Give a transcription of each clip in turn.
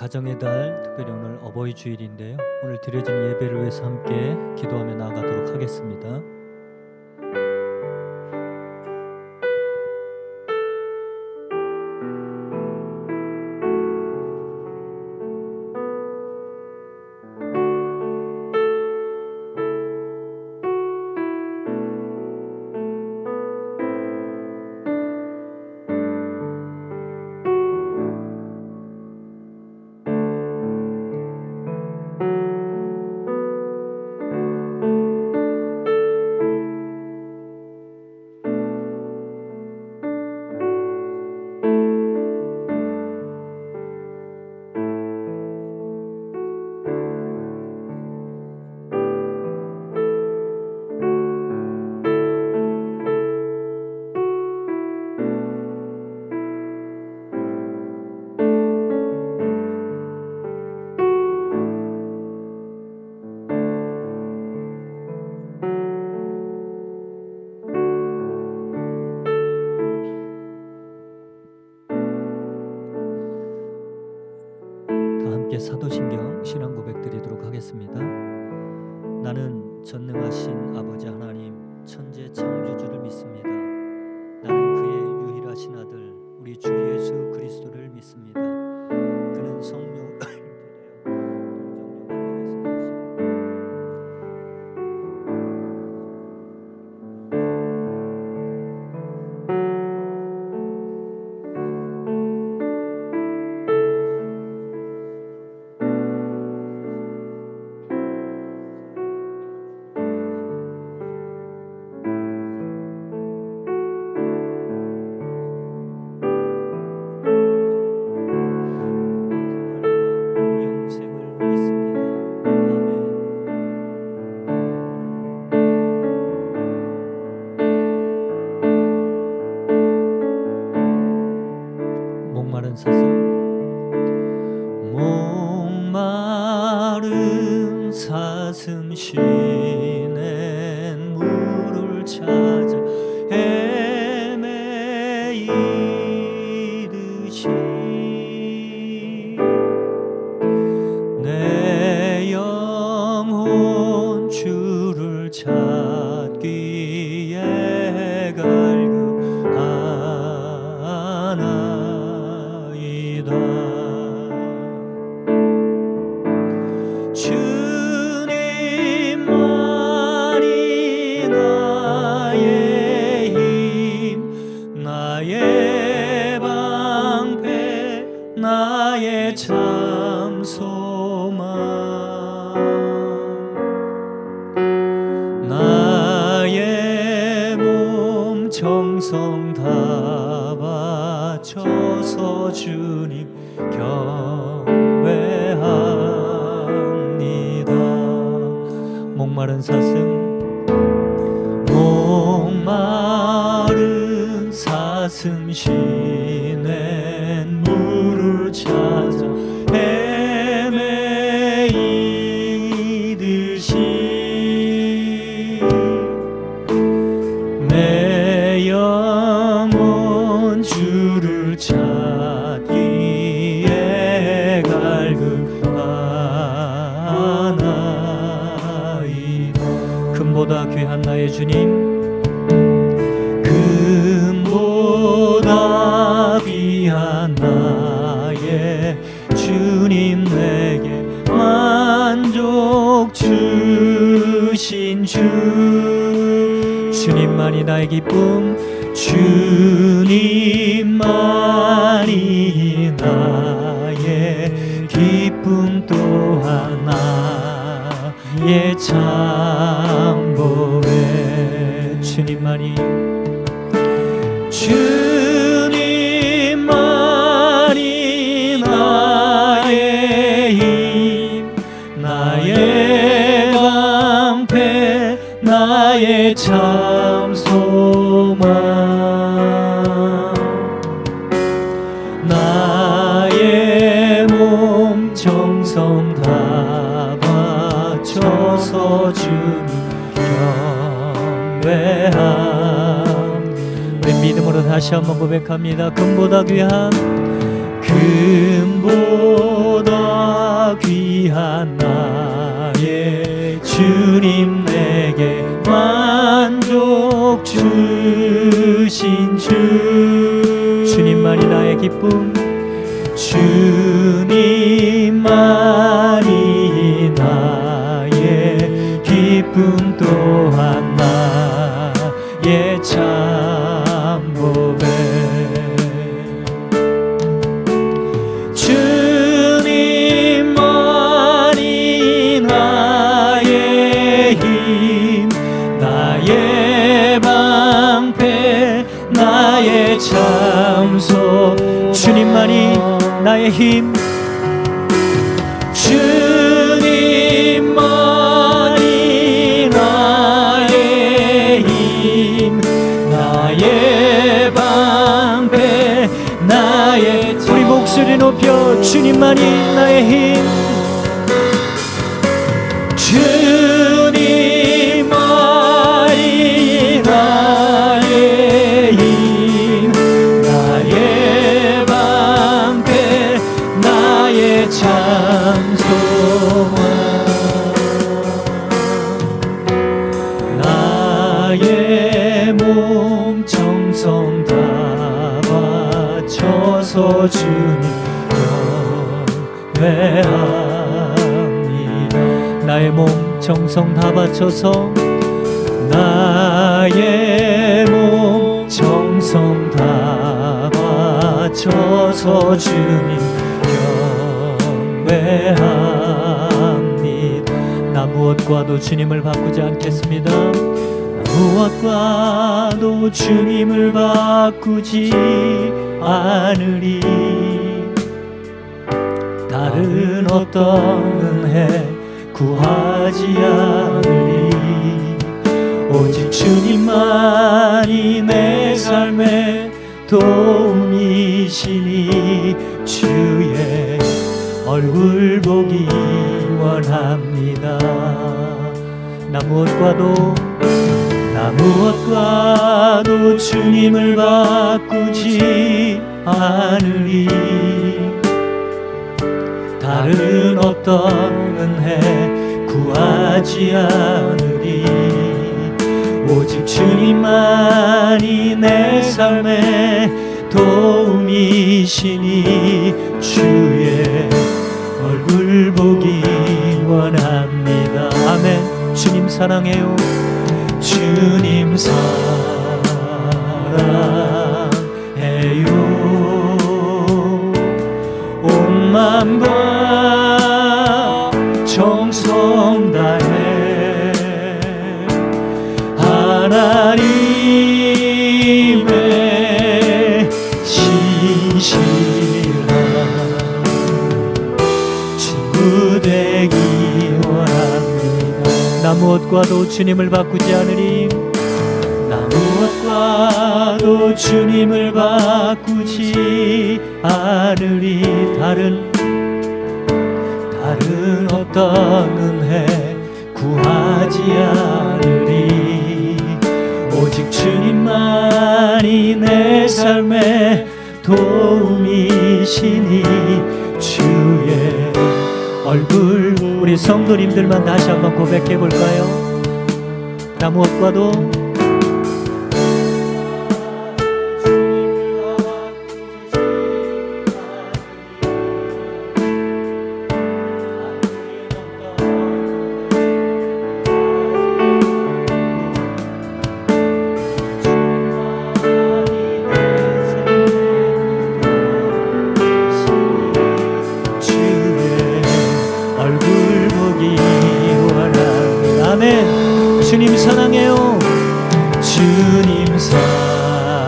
가정의 달, 특별히 오늘 어버이 주일인데요. 오늘 드려지는 예배를 위해서 함께 기도하며 나아가도록 하겠습니다. 사도신경 신앙 고백 드리도록 하겠습니다. 나는 전능하신 아버지 하나님 천재 창조주를 믿습니다. 나는 그의 유일하신 아들 우리 주 예수 그리스도를 믿습니다. 그는 성령 목마른 사슴 쉬는 물을 찾아 헤매이듯이 내 영혼 주를 찾기에 갈급하나이다. 주님만이 나의 힘, 나의 방패, 나의 참 소망. 나의 몸 정성 다 바쳐서 주님 경배합니다. 목마른 사슴 쉬는 물을 찾아 헤매이듯이 내 영혼 주를 찾기에 갈급하나이다. 금보다 귀한 나의 주님, 금보다 귀한 나의 주님, 내게 만족 주신 주. 주님만이 나의 기쁨, 주님만이 나의 기쁨, 또한 나의 참 보배. 주님만이 나의 힘, 나의 방패, 나의 참 소망. 나의 몸 정성 다 바쳐서 주님 경배함. 우리 믿음으로 다시 한번 고백합니다. 금보다 귀한, 금보다 되신 주님만이 나의 기쁨, 주님만이 나의 기쁨 또한 나의 참 고백. 주님만이 나의 힘, 나의 방패, 나의 참소. 주님만이 나의 힘, 주님만이 나의 힘, 나의 방패, 나의 참. 우리 목소리 높여 주님만이 나의 힘, 주님만이 나의 힘, 나의 방패, 나의 참 소망. 나의 몸 정성 다 바쳐서 주님 경배합니다. 나의 몸 정성 다 바쳐서, 나의 몸 정성 다 바쳐서 주님 경배합니다. 나 무엇과도 주님을 바꾸지 않겠습니다. 나 무엇과도 주님을 바꾸지 않으리. 다른 어떤 은혜 구하지 않으리. 오직 주님만이 내 삶의 도움이시니 주의 얼굴 보기 원합니다. 나 무엇과도 주님을 바꾸지 않으리. 다른 어떤 은혜 구하지 않으리. 오직 주님만이 내 삶의 도움이시니 주의 얼굴 보기 원합니다. 아멘. 주님 사랑해요. 주님 사랑해요. 온 마음과 정성 다해 하나님의 신실한 친구 되기 원합니다. 나 무엇과도 주님을 바꾸지 않으리. 나 무엇과도 주님을 바꾸지 않으리. 다른 어떤 은혜 구하지 않으리. 오직 주님만이 내 삶의 도움이시니 주의 얼굴. 우리 성도님들만 다시 한번 고백해 볼까요? 나 무엇과도 주님 사랑해요. 주님 사랑해요.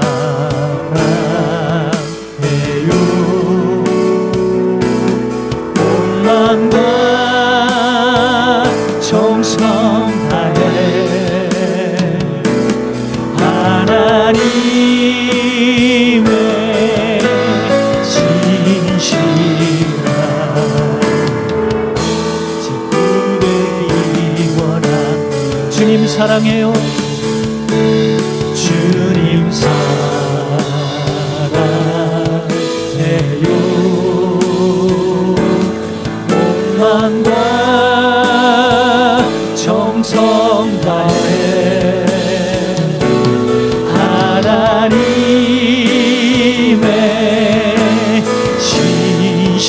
온 마음과 정성 다해 하나님의 진실한 주님 사랑해요. 주님 사랑해요. 온 마음과 정성 다해 하나님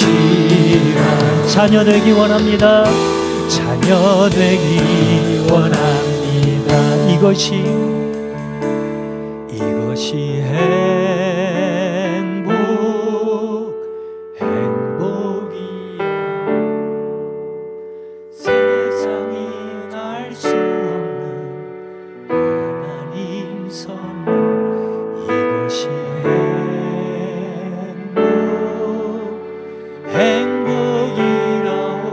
확실한 자녀 되기 원합니다. 자녀 되기 원합니다. 이것이 행복이야. 세상이 알 수 없는 하나님 선물, 이것이 행복이라오.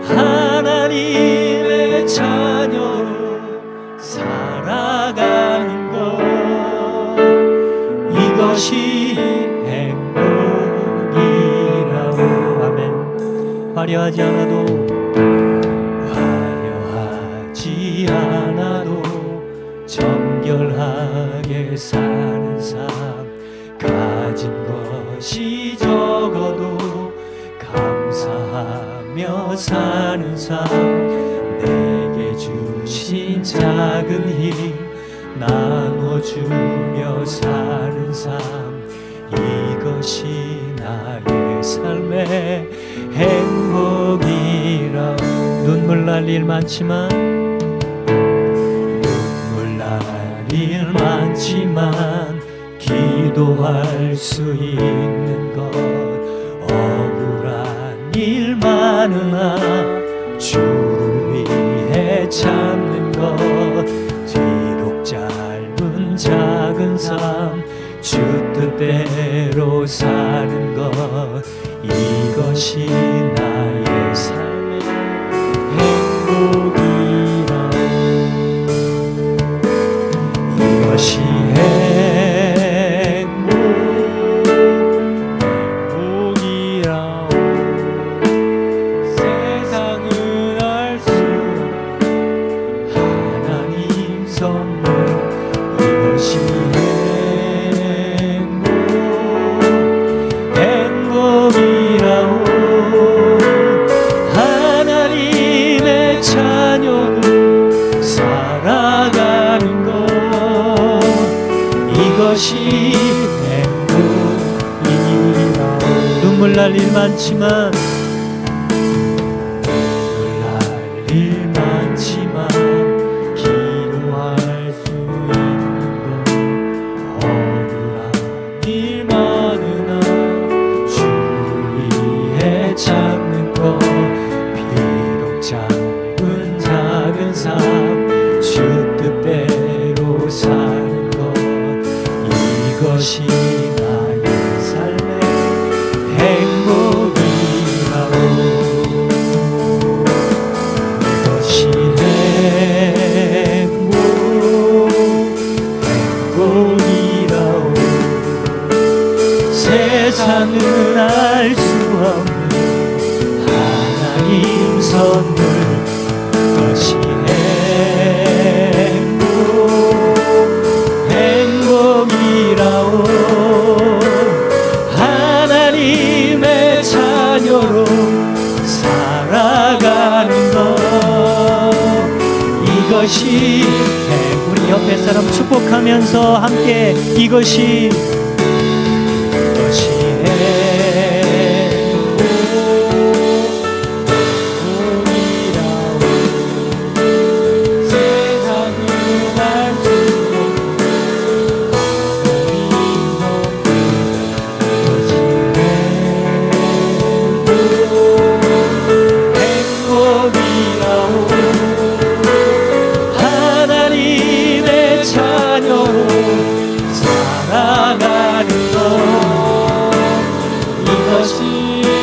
하나님의 자녀로 살아가는 것, 이것이 행복이라오. 아멘. 화려하지 않아도 정결하게 사는 삶, 가진 것이 적어도 감사하며 사는 삶, 내게 주신 작은 힘 나눠주며 사는 삶, 이것이 나의 삶의 행복이라. 눈물 날 일 많지만 기도할 수 있는 것, 억울한 일 많으나 주를 위해 참는 것, 비록 짧은 작은 삶 주 뜻대로 사는 것, 이것이 나의 삶의 행복이라. 이것이 눈물 날 일 많지만 기도할 수 있는 것, 억울한 일 많으나 주를 위해 참는 것, 비록 짧은 작은 삶 주 뜻대로 사는 것, 이것이 나의 삶의 행복이라오. 이것이 행복이라오. 세상은 알 수 없는 하나님 선물, 이것이 행복이라오. 하나님의 자녀로 살아가는 것, 이것이 우리 옆에 사람 축복하면서 함께 이것이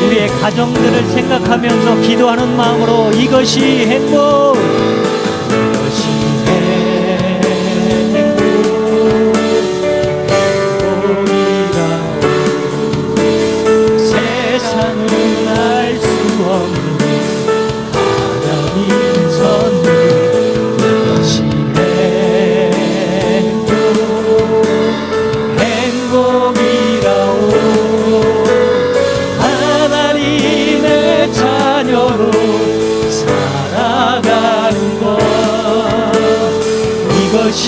우리의 가정들을 생각하면서 기도하는 마음으로 이것이 행복, 이것이 행복이라오. 세상은 알 수 없는 하나님 선물, 이것이 행복이라오. 살아가는 것, 이것이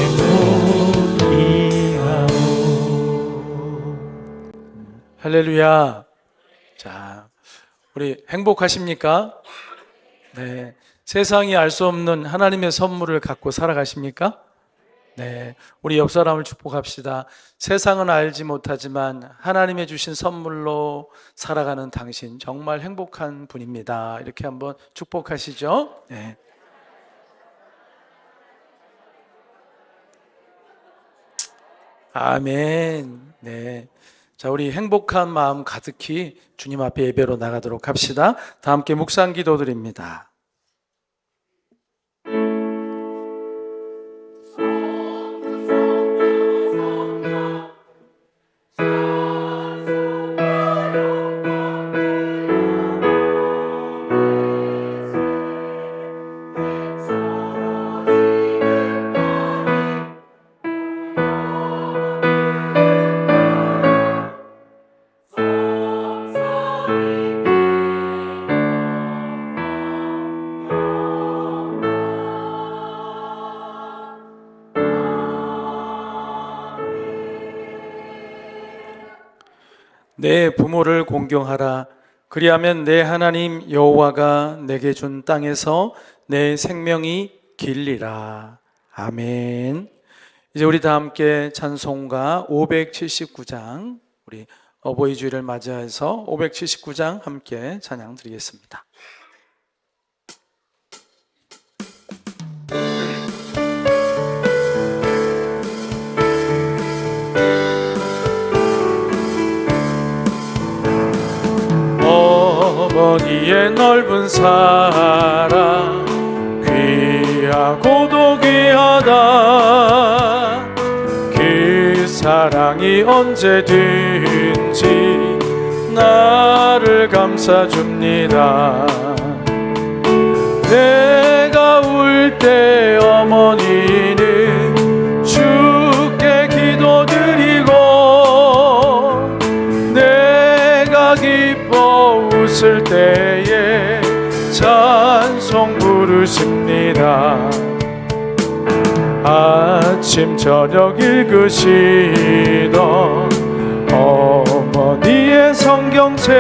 행복이라오. 할렐루야. 자, 우리 행복하십니까? 네. 세상이 알 수 없는 하나님의 선물을 갖고 살아가십니까? 네. 우리 옆 사람을 축복합시다. 세상은 알지 못하지만 하나님의 주신 선물로 살아가는 당신 정말 행복한 분입니다. 이렇게 한번 축복하시죠. 네. 아멘. 네. 자, 우리 행복한 마음 가득히 주님 앞에 예배로 나가도록 합시다. 다 함께 묵상 기도 드립니다. 내 부모를 공경하라. 그리하면 내 하나님 여호와가 내게 준 땅에서 내 생명이 길리라. 아멘. 이제 우리 다 함께 찬송가 579장, 우리 어버이 주일을 맞이해서 579장 함께 찬양 드리겠습니다. 어머니의 넓은 사랑 귀하고도 귀하다. 그 사랑이 언제든지 나를 감싸줍니다. 내가 울 때 어머니는 주께 기도드리고 내가 기뻐 웃을 때에 찬송 부르십니다. 아침 저녁 읽으시던 어머니의 성경책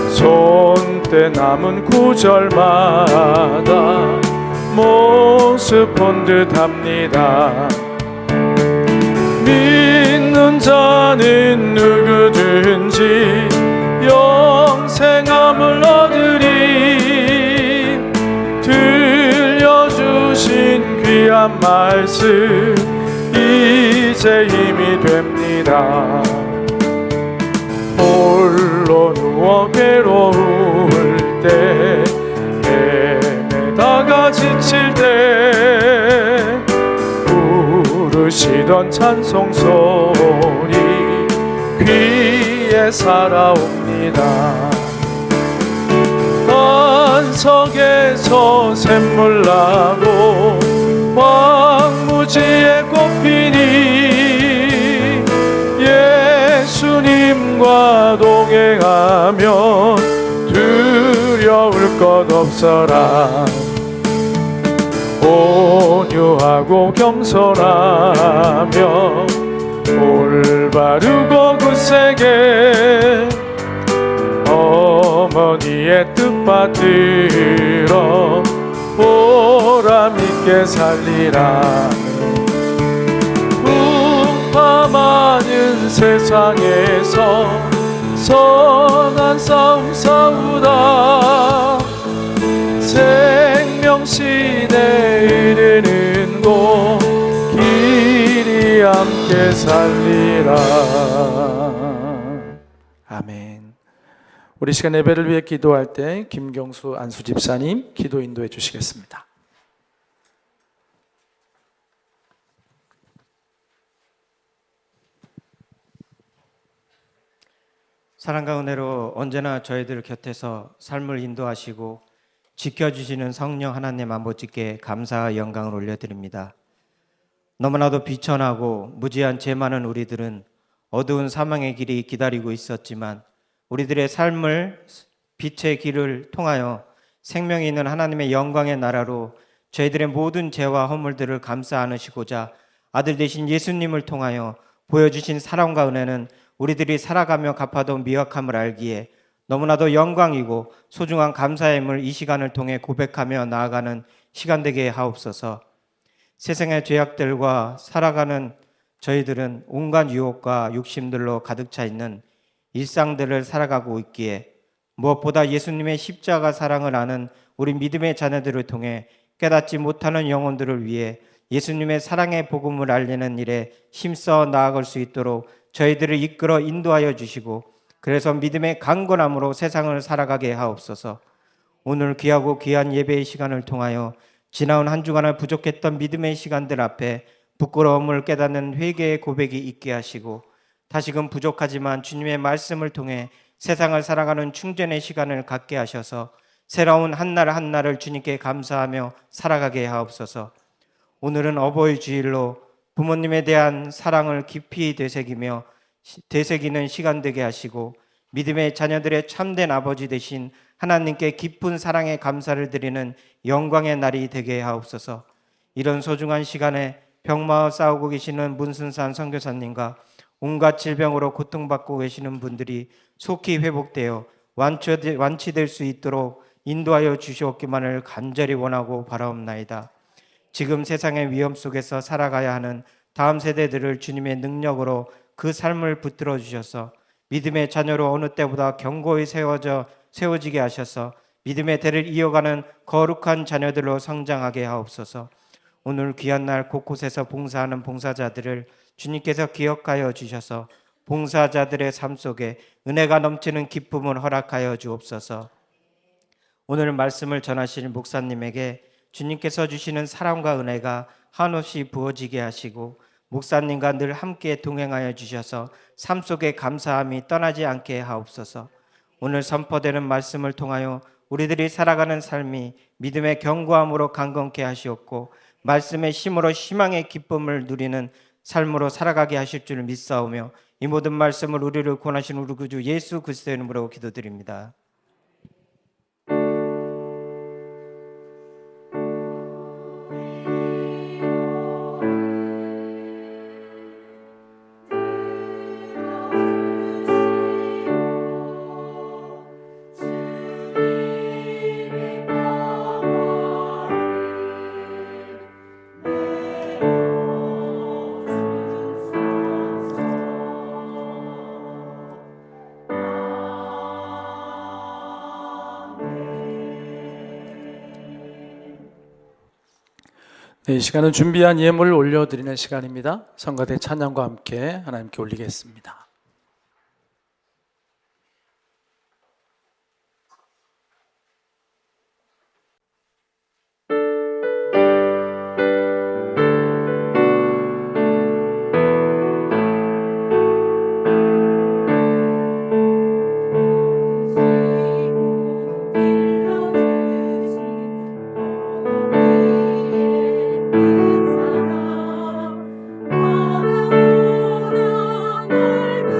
손때 남은 구절마다 모습 본 듯합니다. 믿는 자는 누구든지 영생함을 얻으리. 들려주신 귀한 말씀 이제 힘이 됩니다. 홀로 누워 괴로울 때 헤매다가 지칠 때 부르시던 찬송 소리 귀에 살아옵니다. 반석에서 샘물 나고 황무지에 꽃피니 예수님과 동행하면 두려울 것 없어라. 온유하고 겸손하며 올바르고 굳세게 어머니의 뜻 받들어 보람있게 살리라. 풍파 많은 세상에서 선한 싸움 싸우다 생명신에 이르는 곳 길이 함께 살리라. 아멘. 우리 시간 예배를 위해 기도할 때 김경수 안수 집사님 기도 인도해 주시겠습니다. 사랑과 은혜로 언제나 저희들 곁에서 삶을 인도하시고 지켜주시는 성령 하나님 아버지께 감사와 영광을 올려드립니다. 너무나도 비천하고 무지한 죄 많은 우리들은 어두운 사망의 길이 기다리고 있었지만 우리들의 삶을 빛의 길을 통하여 생명이 있는 하나님의 영광의 나라로 저희들의 모든 죄와 허물들을 감싸 안으시고자 아들 되신 예수님을 통하여 보여주신 사랑과 은혜는 우리들이 살아가며 갚아둔 미약함을 알기에 너무나도 영광이고 소중한 감사임을 이 시간을 통해 고백하며 나아가는 시간 되게 하옵소서. 세상의 죄악들과 살아가는 저희들은 온갖 유혹과 욕심들로 가득 차 있는 일상들을 살아가고 있기에 무엇보다 예수님의 십자가 사랑을 아는 우리 믿음의 자녀들을 통해 깨닫지 못하는 영혼들을 위해 예수님의 사랑의 복음을 알리는 일에 힘써 나아갈 수 있도록 저희들을 이끌어 인도하여 주시고 그래서 믿음의 강건함으로 세상을 살아가게 하옵소서. 오늘 귀하고 귀한 예배의 시간을 통하여 지나온 한 주간을 부족했던 믿음의 시간들 앞에 부끄러움을 깨닫는 회개의 고백이 있게 하시고 다시금 부족하지만 주님의 말씀을 통해 세상을 살아가는 충전의 시간을 갖게 하셔서 새로운 한날 한날을 주님께 감사하며 살아가게 하옵소서. 오늘은 어버이 주일로 부모님에 대한 사랑을 깊이 되새기는 시간 되게 하시고 믿음의 자녀들의 참된 아버지 되신 하나님께 깊은 사랑의 감사를 드리는 영광의 날이 되게 하옵소서. 이런 소중한 시간에 병마와 싸우고 계시는 문순산 선교사님과 온갖 질병으로 고통받고 계시는 분들이 속히 회복되어 완치될 수 있도록 인도하여 주시옵기만을 간절히 원하고 바라옵나이다. 지금 세상의 위험 속에서 살아가야 하는 다음 세대들을 주님의 능력으로 그 삶을 붙들어 주셔서 믿음의 자녀로 어느 때보다 견고히 세워지게 하셔서 믿음의 대를 이어가는 거룩한 자녀들로 성장하게 하옵소서. 오늘 귀한 날 곳곳에서 봉사하는 봉사자들을 주님께서 기억하여 주셔서 봉사자들의 삶 속에 은혜가 넘치는 기쁨을 허락하여 주옵소서. 오늘 말씀을 전하실 목사님에게 주님께서 주시는 사랑과 은혜가 한없이 부어지게 하시고 목사님과 늘 함께 동행하여 주셔서 삶 속에 감사함이 떠나지 않게 하옵소서. 오늘 선포되는 말씀을 통하여 우리들이 살아가는 삶이 믿음의 견고함으로 강건케 하시옵고 말씀의 힘으로 희망의 기쁨을 누리는 삶으로 살아가게 하실 줄 믿사오며 이 모든 말씀을 우리를 구원하신 우리 구주 예수 그리스도의 이름으로 기도드립니다. 네, 이 시간은 준비한 예물을 올려드리는 시간입니다. 성가대 찬양과 함께 하나님께 올리겠습니다. 사랑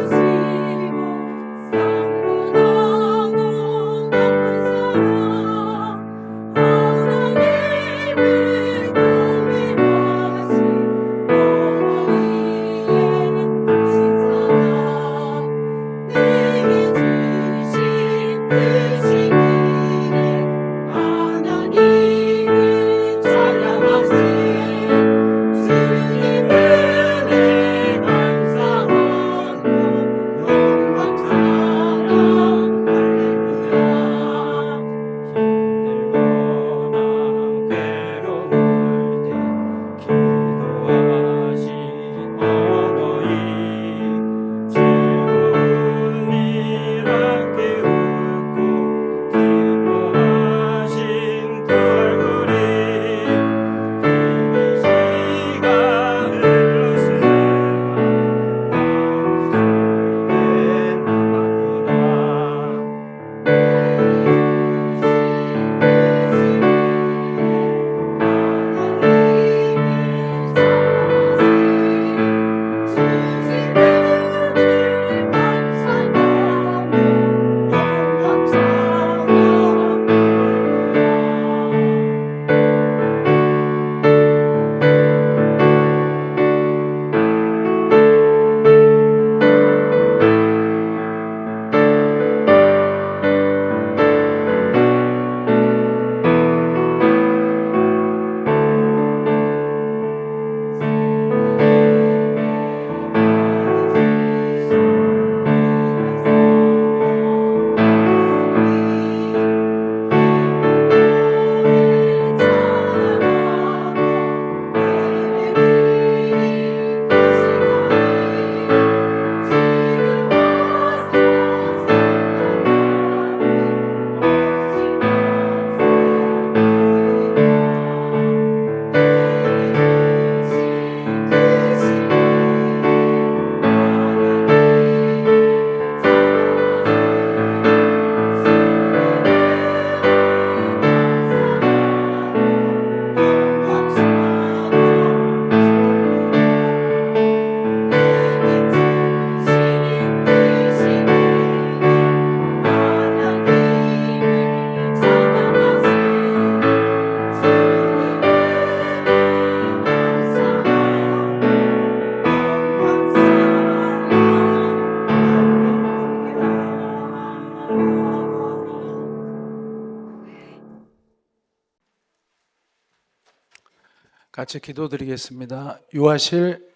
같이 기도드리겠습니다. 유아실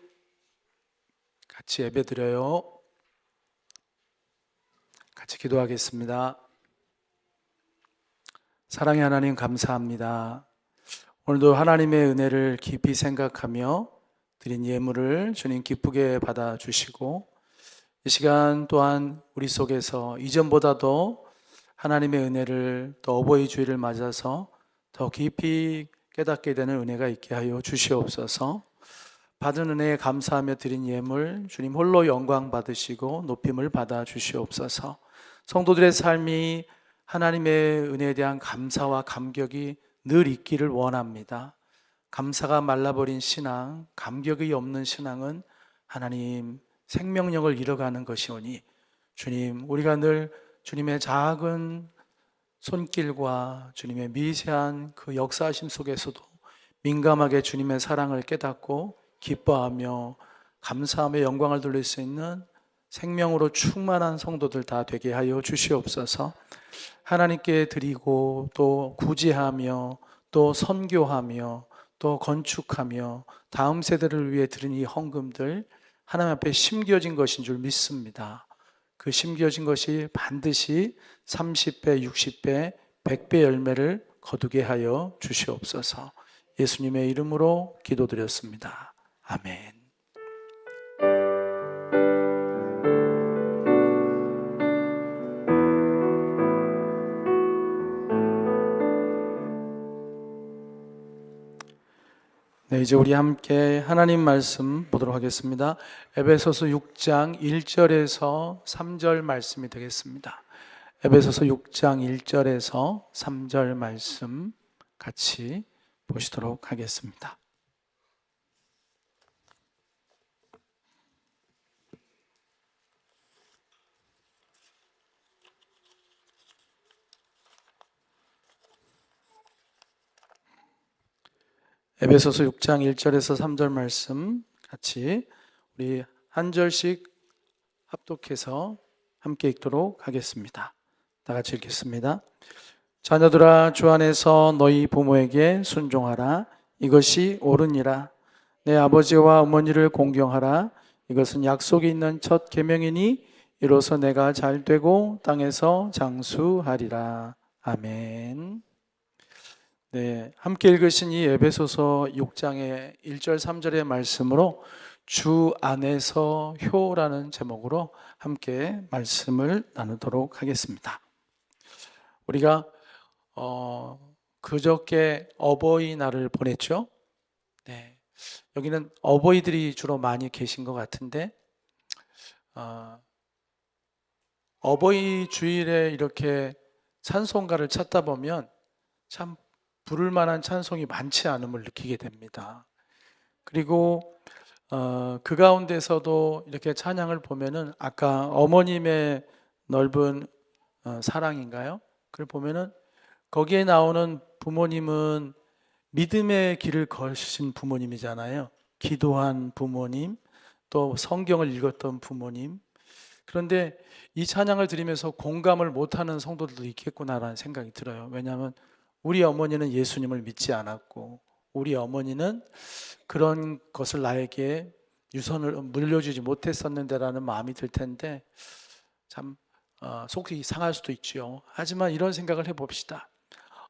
같이 예배드려요. 같이 기도하겠습니다. 사랑의 하나님 감사합니다. 오늘도 하나님의 은혜를 깊이 생각하며 드린 예물을 주님 기쁘게 받아주시고 이 시간 또한 우리 속에서 이전보다도 하나님의 은혜를 또 어버이 주일을 맞아서 더 깊이 깨닫게 되는 은혜가 있게 하여 주시옵소서. 받은 은혜에 감사하며 드린 예물 주님 홀로 영광 받으시고 높임을 받아 주시옵소서. 성도들의 삶이 하나님의 은혜에 대한 감사와 감격이 늘 있기를 원합니다. 감사가 말라버린 신앙, 감격이 없는 신앙은 하나님 생명력을 잃어가는 것이오니 주님, 우리가 늘 주님의 작은 손길과 주님의 미세한 그 역사하심 속에서도 민감하게 주님의 사랑을 깨닫고 기뻐하며 감사하며 영광을 돌릴 수 있는 생명으로 충만한 성도들 다 되게 하여 주시옵소서. 하나님께 드리고 또 구제하며 또 선교하며 또 건축하며 다음 세대를 위해 드린 이 헌금들 하나님 앞에 심겨진 것인 줄 믿습니다. 그 심겨진 것이 반드시 30배, 60배, 100배 열매를 거두게 하여 주시옵소서. 예수님의 이름으로 기도드렸습니다. 아멘. 네, 이제 우리 함께 하나님 말씀 보도록 하겠습니다. 에베소서 6장 1절에서 3절 말씀이 되겠습니다. 에베소서 6장 1절에서 3절 말씀 같이 보시도록 하겠습니다. 에베소서 6장 1절에서 3절 말씀 같이 우리 한 절씩 합독해서 함께 읽도록 하겠습니다. 다 같이 읽겠습니다. 자녀들아, 주 안에서 너희 부모에게 순종하라. 이것이 옳으니라. 내 아버지와 어머니를 공경하라. 이것은 약속이 있는 첫 계명이니 이로써 내가 잘되고 땅에서 장수하리라. 아멘. 네, 함께 읽으신 이 에베소서 6장의 1절 3절의 말씀으로 주 안에서 효라는 제목으로 함께 말씀을 나누도록 하겠습니다. 우리가 그저께 어버이날을 보냈죠. 네, 여기는 어버이들이 주로 많이 계신 것 같은데 어버이 주일에 이렇게 찬송가를 찾다 보면 참 부를 만한 찬송이 많지 않음을 느끼게 됩니다. 그리고 그 가운데서도 이렇게 찬양을 보면은 아까 어머님의 넓은 사랑인가요? 그걸 보면은 거기에 나오는 부모님은 믿음의 길을 걸으신 부모님이잖아요. 기도한 부모님, 또 성경을 읽었던 부모님. 그런데 이 찬양을 들으면서 공감을 못하는 성도들도 있겠구나라는 생각이 들어요. 왜냐하면 우리 어머니는 예수님을 믿지 않았고 우리 어머니는 그런 것을 나에게 유선을 물려주지 못했었는데라는 마음이 들 텐데 참 속이 상할 수도 있죠. 하지만 이런 생각을 해봅시다.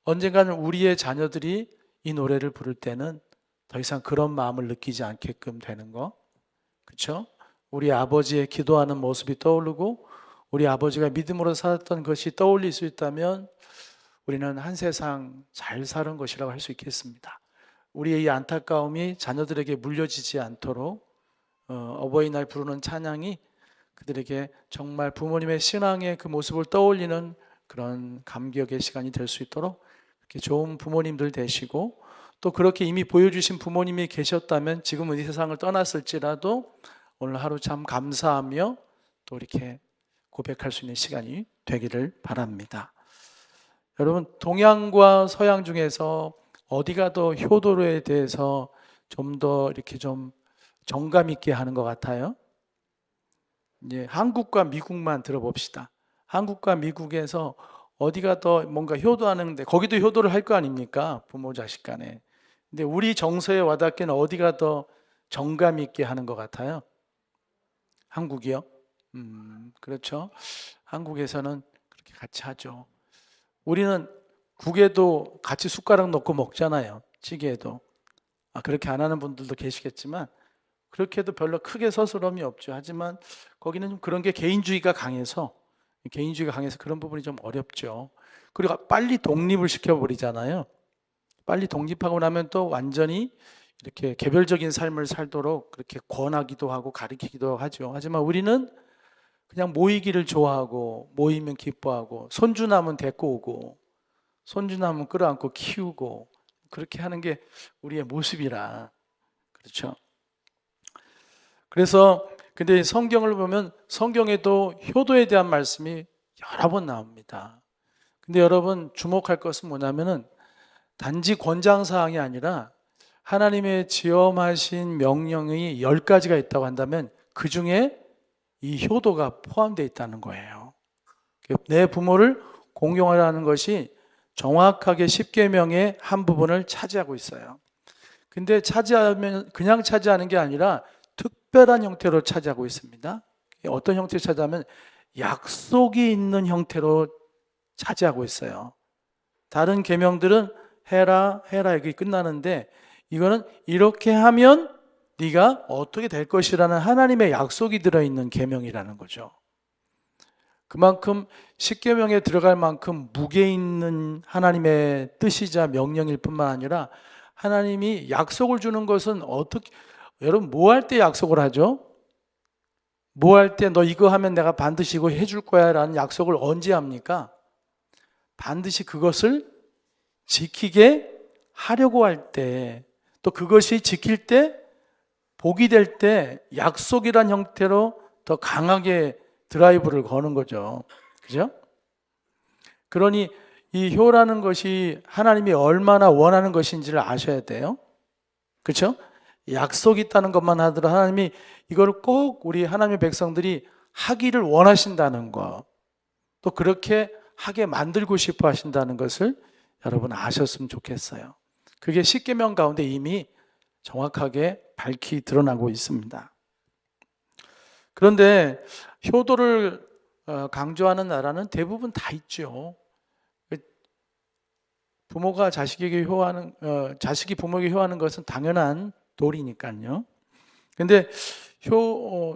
언젠가는 우리의 자녀들이 이 노래를 부를 때는 더 이상 그런 마음을 느끼지 않게끔 되는 거, 그렇죠? 우리 아버지의 기도하는 모습이 떠오르고 우리 아버지가 믿음으로 살았던 것이 떠올릴 수 있다면 우리는 한 세상 잘 사는 것이라고 할 수 있겠습니다. 우리의 이 안타까움이 자녀들에게 물려지지 않도록 어버이날 부르는 찬양이 그들에게 정말 부모님의 신앙의 그 모습을 떠올리는 그런 감격의 시간이 될 수 있도록 이렇게 좋은 부모님들 되시고 또 그렇게 이미 보여주신 부모님이 계셨다면 지금은 이 세상을 떠났을지라도 오늘 하루 참 감사하며 또 이렇게 고백할 수 있는 시간이 되기를 바랍니다. 여러분, 동양과 서양 중에서 어디가 더 효도에 대해서 좀 더 이렇게 좀 정감 있게 하는 것 같아요? 이제 한국과 미국만 들어봅시다. 한국과 미국에서 어디가 더 뭔가 효도하는데 거기도 효도를 할 거 아닙니까? 부모 자식 간에. 근데 우리 정서에 와닿기는 어디가 더 정감 있게 하는 것 같아요? 한국이요? 그렇죠. 한국에서는 그렇게 같이 하죠. 우리는 국에도 같이 숟가락 넣고 먹잖아요. 찌개에도. 그렇게 안 하는 분들도 계시겠지만 그렇게 해도 별로 크게 서스럼이 없죠. 하지만 거기는 좀 그런 게 개인주의가 강해서 그런 부분이 좀 어렵죠. 그리고 빨리 독립을 시켜버리잖아요. 빨리 독립하고 나면 또 완전히 이렇게 개별적인 삶을 살도록 그렇게 권하기도 하고 가르치기도 하죠. 하지만 우리는 그냥 모이기를 좋아하고 모이면 기뻐하고 손주 나면 데리고 오고 손주 나면 끌어안고 키우고 그렇게 하는 게 우리의 모습이라 그렇죠. 그래서 근데 성경을 보면 성경에도 효도에 대한 말씀이 여러 번 나옵니다. 근데 여러분 주목할 것은 뭐냐면은 단지 권장사항이 아니라 하나님의 지엄하신 명령이 10가지가 있다고 한다면 그 중에 이 효도가 포함되어 있다는 거예요. 내 부모를 공경하라는 것이 정확하게 10계명의 한 부분을 차지하고 있어요. 근데 차지하면 그냥 차지하는 게 아니라 특별한 형태로 차지하고 있습니다. 어떤 형태로 차지하면 약속이 있는 형태로 차지하고 있어요. 다른 계명들은 해라 이렇게 끝나는데 이거는 이렇게 하면 네가 어떻게 될 것이라는 하나님의 약속이 들어있는 계명이라는 거죠. 그만큼 10계명에 들어갈 만큼 무게 있는 하나님의 뜻이자 명령일 뿐만 아니라 하나님이 약속을 주는 것은 어떻게 여러분 뭐 할 때 약속을 하죠? 뭐 할 때 너 이거 하면 내가 반드시 이거 해줄 거야 라는 약속을 언제 합니까? 반드시 그것을 지키게 하려고 할 때, 또 그것이 지킬 때, 복이 될 때 약속이란 형태로 더 강하게 드라이브를 거는 거죠. 그죠? 그러니 이 효라는 것이 하나님이 얼마나 원하는 것인지를 아셔야 돼요. 그렇죠? 약속이 있다는 것만 하더라도 하나님이 이걸 꼭 우리 하나님의 백성들이 하기를 원하신다는 것, 또 그렇게 하게 만들고 싶어 하신다는 것을 여러분 아셨으면 좋겠어요. 그게 10계명 가운데 이미 정확하게 밝히 드러나고 있습니다. 그런데 효도를 강조하는 나라는 대부분 다 있죠. 부모가 자식에게 효하는 자식이 부모에게 효하는 것은 당연한 도리니까요. 근데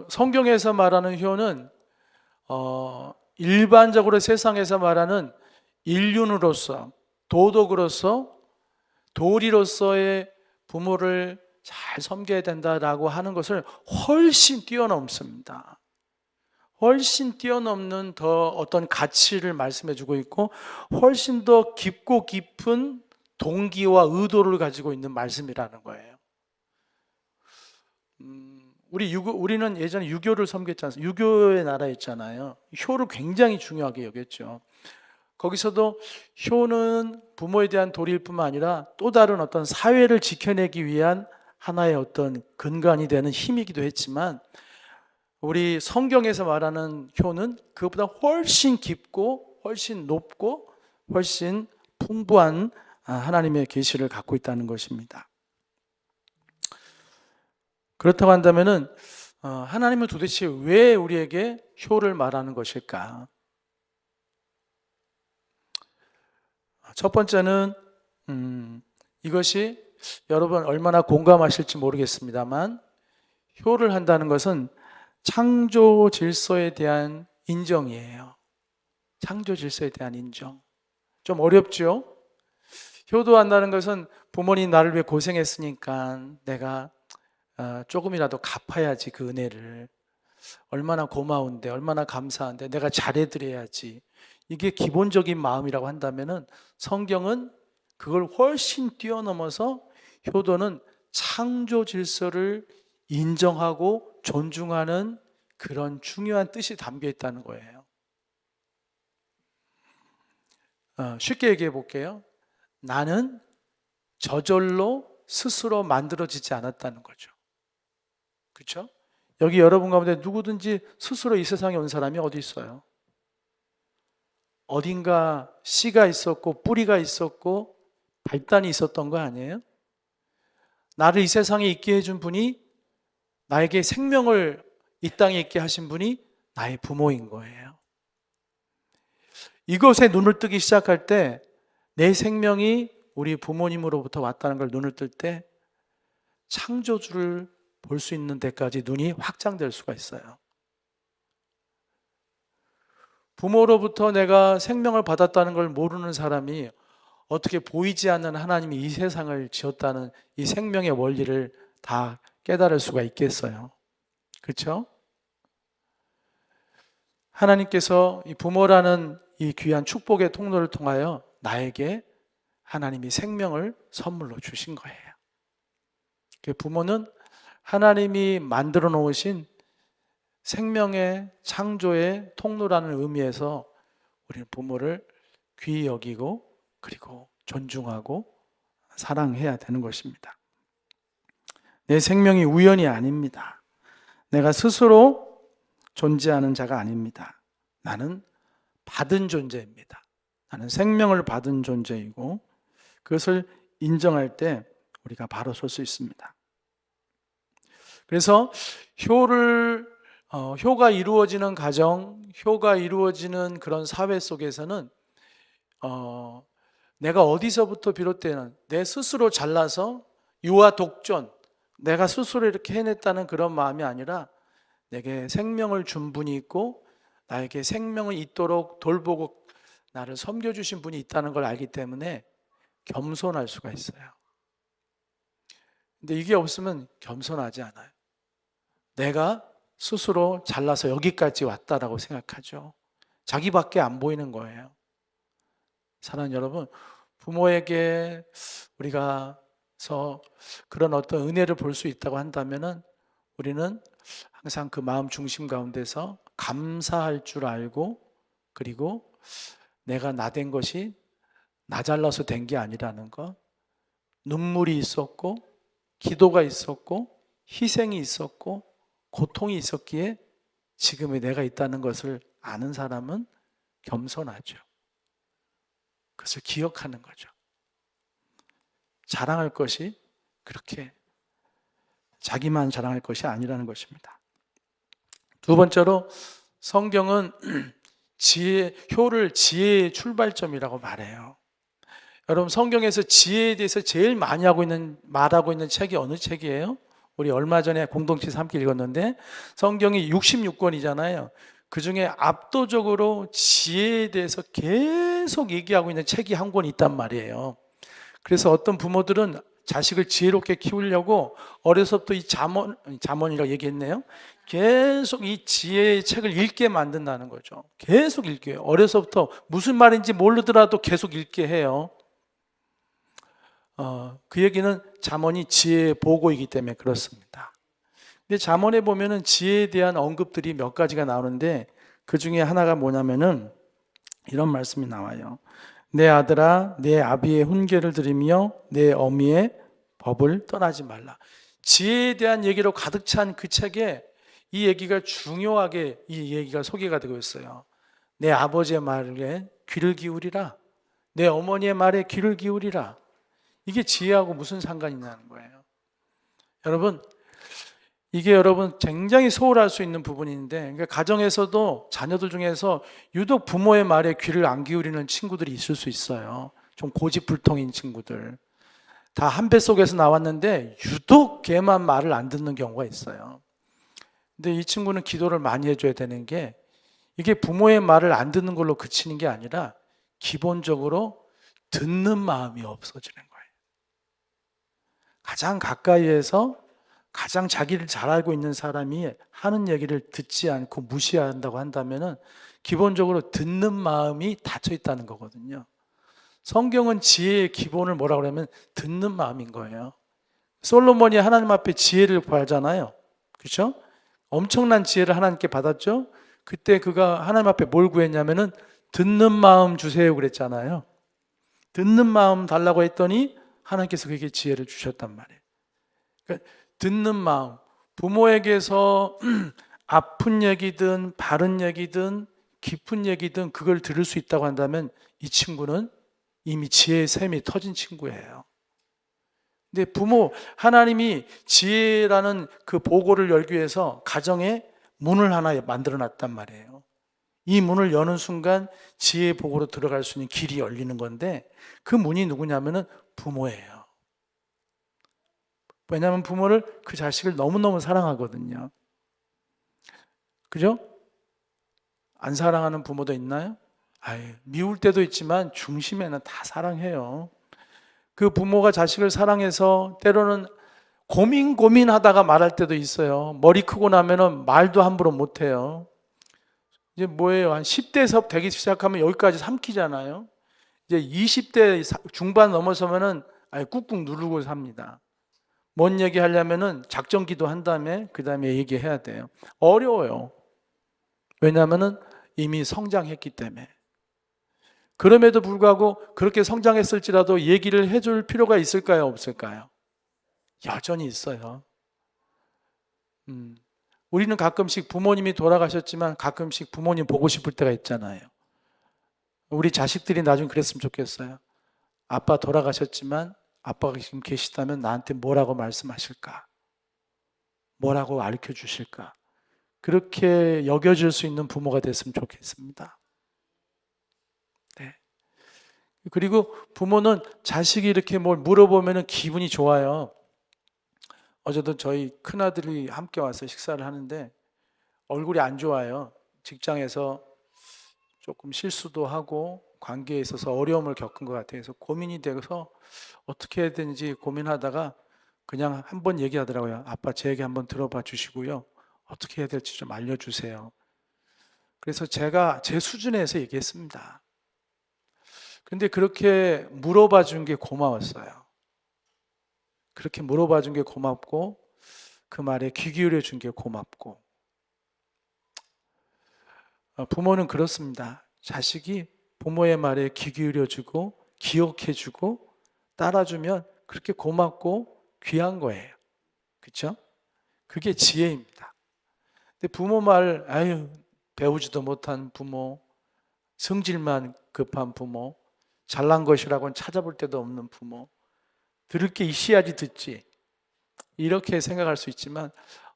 성경에서 말하는 효는 일반적으로 세상에서 말하는 인륜으로서 도덕으로서 도리로서의 부모를 잘 섬겨야 된다라고 하는 것을 훨씬 뛰어넘습니다. 훨씬 뛰어넘는 더 어떤 가치를 말씀해 주고 있고 훨씬 더 깊고 깊은 동기와 의도를 가지고 있는 말씀이라는 거예요. 우리는 예전에 유교를 섬겼지 않습니까? 유교의 나라였잖아요. 효를 굉장히 중요하게 여겼죠. 거기서도 효는 부모에 대한 도리일 뿐만 아니라 또 다른 어떤 사회를 지켜내기 위한 하나의 어떤 근간이 되는 힘이기도 했지만 우리 성경에서 말하는 효는 그것보다 훨씬 깊고 훨씬 높고 훨씬 풍부한 하나님의 계시를 갖고 있다는 것입니다. 그렇다고 한다면은 하나님은 도대체 왜 우리에게 효를 말하는 것일까? 첫 번째는 이것이 여러분 얼마나 공감하실지 모르겠습니다만 효를 한다는 것은 창조 질서에 대한 인정이에요. 창조 질서에 대한 인정. 좀 어렵죠? 효도한다는 것은 부모님 나를 위해 고생했으니까 내가 조금이라도 갚아야지 그 은혜를. 얼마나 고마운데 얼마나 감사한데 내가 잘해드려야지. 이게 기본적인 마음이라고 한다면은 성경은 그걸 훨씬 뛰어넘어서 효도는 창조 질서를 인정하고 존중하는 그런 중요한 뜻이 담겨 있다는 거예요. 쉽게 얘기해 볼게요. 나는 저절로 스스로 만들어지지 않았다는 거죠. 그렇죠? 여기 여러분 가운데 누구든지 스스로 이 세상에 온 사람이 어디 있어요? 어딘가 씨가 있었고 뿌리가 있었고 발단이 있었던 거 아니에요? 나를 이 세상에 있게 해준 분이, 나에게 생명을 이 땅에 있게 하신 분이 나의 부모인 거예요. 이것에 눈을 뜨기 시작할 때, 내 생명이 우리 부모님으로부터 왔다는 걸 눈을 뜰 때 창조주를 볼 수 있는 데까지 눈이 확장될 수가 있어요. 부모로부터 내가 생명을 받았다는 걸 모르는 사람이 어떻게 보이지 않는 하나님이 이 세상을 지었다는 이 생명의 원리를 다 깨달을 수가 있겠어요? 그렇죠? 하나님께서 이 부모라는 이 귀한 축복의 통로를 통하여 나에게 하나님이 생명을 선물로 주신 거예요. 부모는 하나님이 만들어 놓으신 생명의 창조의 통로라는 의미에서 우리는 부모를 귀히 여기고 그리고 존중하고 사랑해야 되는 것입니다. 내 생명이 우연이 아닙니다. 내가 스스로 존재하는 자가 아닙니다. 나는 받은 존재입니다. 나는 생명을 받은 존재이고 그것을 인정할 때 우리가 바로 설 수 있습니다. 그래서 효가 이루어지는 가정, 효가 이루어지는 그런 사회 속에서는 내가 어디서부터 비롯되는 내 스스로 잘나서 유아 독존, 내가 스스로 이렇게 해냈다는 그런 마음이 아니라 내게 생명을 준 분이 있고 나에게 생명을 있도록 돌보고 나를 섬겨주신 분이 있다는 걸 알기 때문에 겸손할 수가 있어요. 근데 이게 없으면 겸손하지 않아요. 내가 스스로 잘나서 여기까지 왔다라고 생각하죠. 자기밖에 안 보이는 거예요. 사랑하는 여러분, 부모에게 우리가서 그런 어떤 은혜를 볼 수 있다고 한다면은 우리는 항상 그 마음 중심 가운데서 감사할 줄 알고 그리고 내가 나 된 것이 나 잘나서 된 게 아니라는 것, 눈물이 있었고 기도가 있었고 희생이 있었고 고통이 있었기에 지금의 내가 있다는 것을 아는 사람은 겸손하죠. 그것을 기억하는 거죠. 자랑할 것이 그렇게 자기만 자랑할 것이 아니라는 것입니다. 두 번째로 성경은 효를 지혜의 출발점이라고 말해요. 여러분, 성경에서 지혜에 대해서 제일 많이 말하고 있는 책이 어느 책이에요? 우리 얼마 전에 공동체에서 함께 읽었는데 성경이 66권이잖아요. 그 중에 압도적으로 지혜에 대해서 계속 얘기하고 있는 책이 한 권 있단 말이에요. 그래서 어떤 부모들은 자식을 지혜롭게 키우려고 어려서부터 이 잠언이라고 얘기했네요. 계속 이 지혜의 책을 읽게 만든다는 거죠. 계속 읽게요. 어려서부터 무슨 말인지 모르더라도 계속 읽게 해요. 그 얘기는 잠언이 지혜의 보고이기 때문에 그렇습니다. 근데 잠언에 보면은 지혜에 대한 언급들이 몇 가지가 나오는데 그 중에 하나가 뭐냐면은 이런 말씀이 나와요. 내 아들아, 내 아비의 훈계를 들으며 내 어미의 법을 떠나지 말라. 지혜에 대한 얘기로 가득 찬 그 책에 이 얘기가 중요하게 이 얘기가 소개가 되고 있어요. 내 아버지의 말에 귀를 기울이라. 내 어머니의 말에 귀를 기울이라. 이게 지혜하고 무슨 상관이 있냐는 거예요. 여러분, 이게 여러분 굉장히 소홀할 수 있는 부분인데, 그러니까 가정에서도 자녀들 중에서 유독 부모의 말에 귀를 안 기울이는 친구들이 있을 수 있어요. 좀 고집불통인 친구들. 다 한 뱃속에서 나왔는데 유독 걔만 말을 안 듣는 경우가 있어요. 근데 이 친구는 기도를 많이 해줘야 되는 게, 이게 부모의 말을 안 듣는 걸로 그치는 게 아니라 기본적으로 듣는 마음이 없어지는 거예요. 가장 가까이에서 가장 자기를 잘 알고 있는 사람이 하는 얘기를 듣지 않고 무시한다고 한다면은 기본적으로 듣는 마음이 닫혀 있다는 거거든요. 성경은 지혜의 기본을 뭐라고 하냐면 듣는 마음인 거예요. 솔로몬이 하나님 앞에 지혜를 구하잖아요. 그렇죠? 엄청난 지혜를 하나님께 받았죠. 그때 그가 하나님 앞에 뭘 구했냐면은 듣는 마음 주세요 그랬잖아요. 듣는 마음 달라고 했더니 하나님께서 그에게 지혜를 주셨단 말이에요. 그러니까 듣는 마음, 부모에게서 아픈 얘기든 바른 얘기든 깊은 얘기든 그걸 들을 수 있다고 한다면 이 친구는 이미 지혜의 샘이 터진 친구예요. 근데 부모, 하나님이 지혜라는 그 보고를 열기 위해서 가정에 문을 하나 만들어 놨단 말이에요. 이 문을 여는 순간 지혜의 보고로 들어갈 수 있는 길이 열리는 건데, 그 문이 누구냐면은 부모예요. 왜냐하면 부모를, 그 자식을 너무너무 사랑하거든요. 그죠? 안 사랑하는 부모도 있나요? 미울 때도 있지만 중심에는 다 사랑해요. 그 부모가 자식을 사랑해서 때로는 고민하다가 말할 때도 있어요. 머리 크고 나면은 말도 함부로 못 해요. 이제 뭐예요? 한 10대에서 되기 시작하면 여기까지 삼키잖아요. 이제 20대 중반 넘어서면은 꾹꾹 누르고 삽니다. 뭔 얘기 하려면은 작전기도 한 다음에 그 다음에 얘기해야 돼요. 어려워요. 왜냐하면은 이미 성장했기 때문에. 그럼에도 불구하고 그렇게 성장했을지라도 얘기를 해줄 필요가 있을까요? 없을까요? 여전히 있어요. 우리는 가끔씩 부모님이 돌아가셨지만 가끔씩 부모님 보고 싶을 때가 있잖아요. 우리 자식들이 나중에 그랬으면 좋겠어요. 아빠 돌아가셨지만 아빠가 지금 계시다면 나한테 뭐라고 말씀하실까? 뭐라고 가르쳐 주실까? 그렇게 여겨질 수 있는 부모가 됐으면 좋겠습니다. 네. 그리고 부모는 자식이 이렇게 뭘 물어보면 기분이 좋아요. 어제도 저희 큰아들이 함께 와서 식사를 하는데 얼굴이 안 좋아요. 직장에서 조금 실수도 하고 관계에 있어서 어려움을 겪은 것 같아요. 그래서 고민이 돼서 어떻게 해야 되는지 고민하다가 그냥 한번 얘기하더라고요. 아빠 제 얘기 한번 들어봐 주시고요. 어떻게 해야 될지 좀 알려주세요. 그래서 제가 제 수준에서 얘기했습니다. 근데 그렇게 물어봐 준 게 고마웠어요. 그렇게 물어봐 준 게 고맙고 그 말에 귀 기울여 준 게 고맙고. 부모는 그렇습니다. 자식이 부모의 말에 귀 기울여 주고 기억해 주고 따라주면 그렇게 고맙고 귀한 거예요. 그렇죠? 그게 지혜입니다. 근데 부모 말 배우지도 못한 부모, 성질만 급한 부모, 잘난 것이라고는 찾아볼 데도 없는 부모, 들을 게 있어야지 듣지, 이렇게 생각할 수 있지만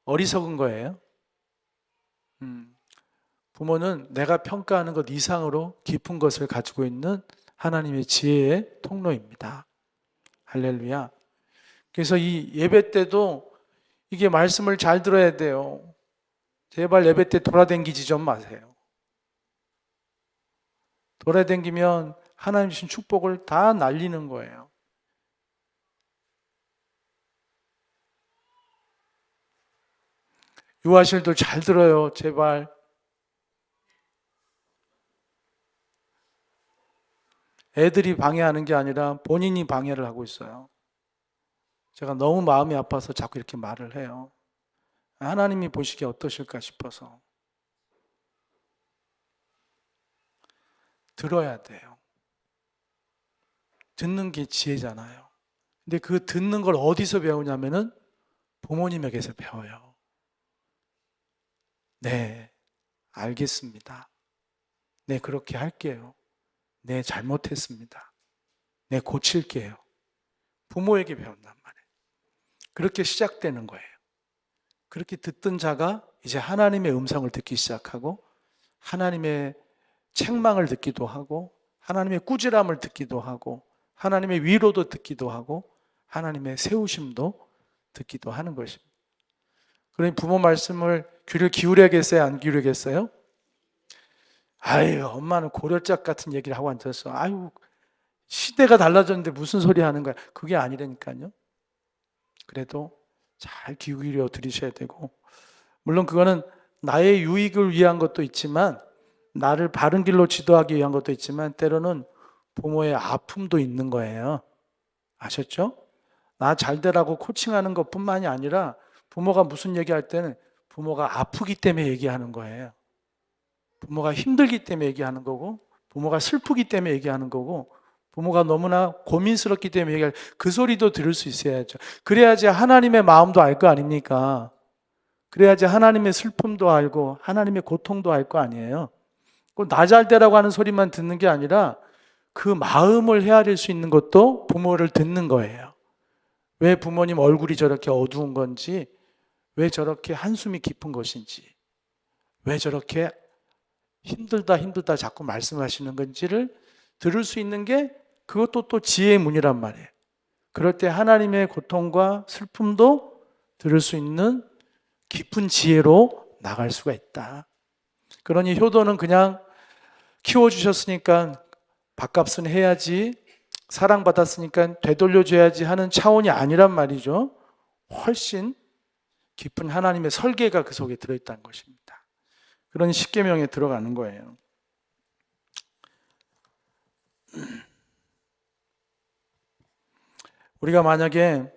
어리석은 거예요. 부모는 내가 평가하는 것 이상으로 깊은 것을 가지고 있는 하나님의 지혜의 통로입니다. 할렐루야. 그래서 이 예배 때도 이게 말씀을 잘 들어야 돼요. 제발 예배 때 돌아다니지 좀 마세요. 돌아다니면 하나님 주신 축복을 다 날리는 거예요. 유아실도 잘 들어요. 제발. 애들이 방해하는 게 아니라 본인이 방해를 하고 있어요. 제가 너무 마음이 아파서 자꾸 이렇게 말을 해요. 하나님이 보시기에 어떠실까 싶어서. 들어야 돼요. 듣는 게 지혜잖아요. 근데 그 듣는 걸 어디서 배우냐면은 부모님에게서 배워요. 네, 알겠습니다. 네, 그렇게 할게요. 네, 잘못했습니다. 네, 고칠게요. 부모에게 배운단 말이에요. 그렇게 시작되는 거예요. 그렇게 듣던 자가 이제 하나님의 음성을 듣기 시작하고 하나님의 책망을 듣기도 하고 하나님의 꾸지람을 듣기도 하고 하나님의 위로도 듣기도 하고 하나님의 세우심도 듣기도 하는 것입니다. 그러니 부모 말씀을 귀를 기울여야겠어요? 안 기울여야겠어요? 엄마는 고려짝 같은 얘기를 하고 앉았어. 시대가 달라졌는데 무슨 소리 하는 거야? 그게 아니라니까요. 그래도 잘 기울여 들으셔야 되고, 물론 그거는 나의 유익을 위한 것도 있지만 나를 바른 길로 지도하기 위한 것도 있지만 때로는 부모의 아픔도 있는 거예요. 아셨죠? 나 잘 되라고 코칭하는 것뿐만이 아니라 부모가 무슨 얘기할 때는 부모가 아프기 때문에 얘기하는 거예요. 부모가 힘들기 때문에 얘기하는 거고 부모가 슬프기 때문에 얘기하는 거고 부모가 너무나 고민스럽기 때문에 얘기할 그 소리도 들을 수 있어야죠. 그래야지 하나님의 마음도 알 거 아닙니까? 그래야지 하나님의 슬픔도 알고 하나님의 고통도 알 거 아니에요. 나 잘 되라고 하는 소리만 듣는 게 아니라 그 마음을 헤아릴 수 있는 것도 부모를 듣는 거예요. 왜 부모님 얼굴이 저렇게 어두운 건지, 왜 저렇게 한숨이 깊은 것인지, 왜 저렇게 힘들다 자꾸 말씀하시는 건지를 들을 수 있는 게 그것도 또 지혜의 문이란 말이에요. 그럴 때 하나님의 고통과 슬픔도 들을 수 있는 깊은 지혜로 나갈 수가 있다. 그러니 효도는 그냥 키워주셨으니까 밥값은 해야지, 사랑받았으니까 되돌려줘야지 하는 차원이 아니란 말이죠. 훨씬 깊은 하나님의 설계가 그 속에 들어있다는 것입니다. 그런 십계명에 들어가는 거예요. 우리가 만약에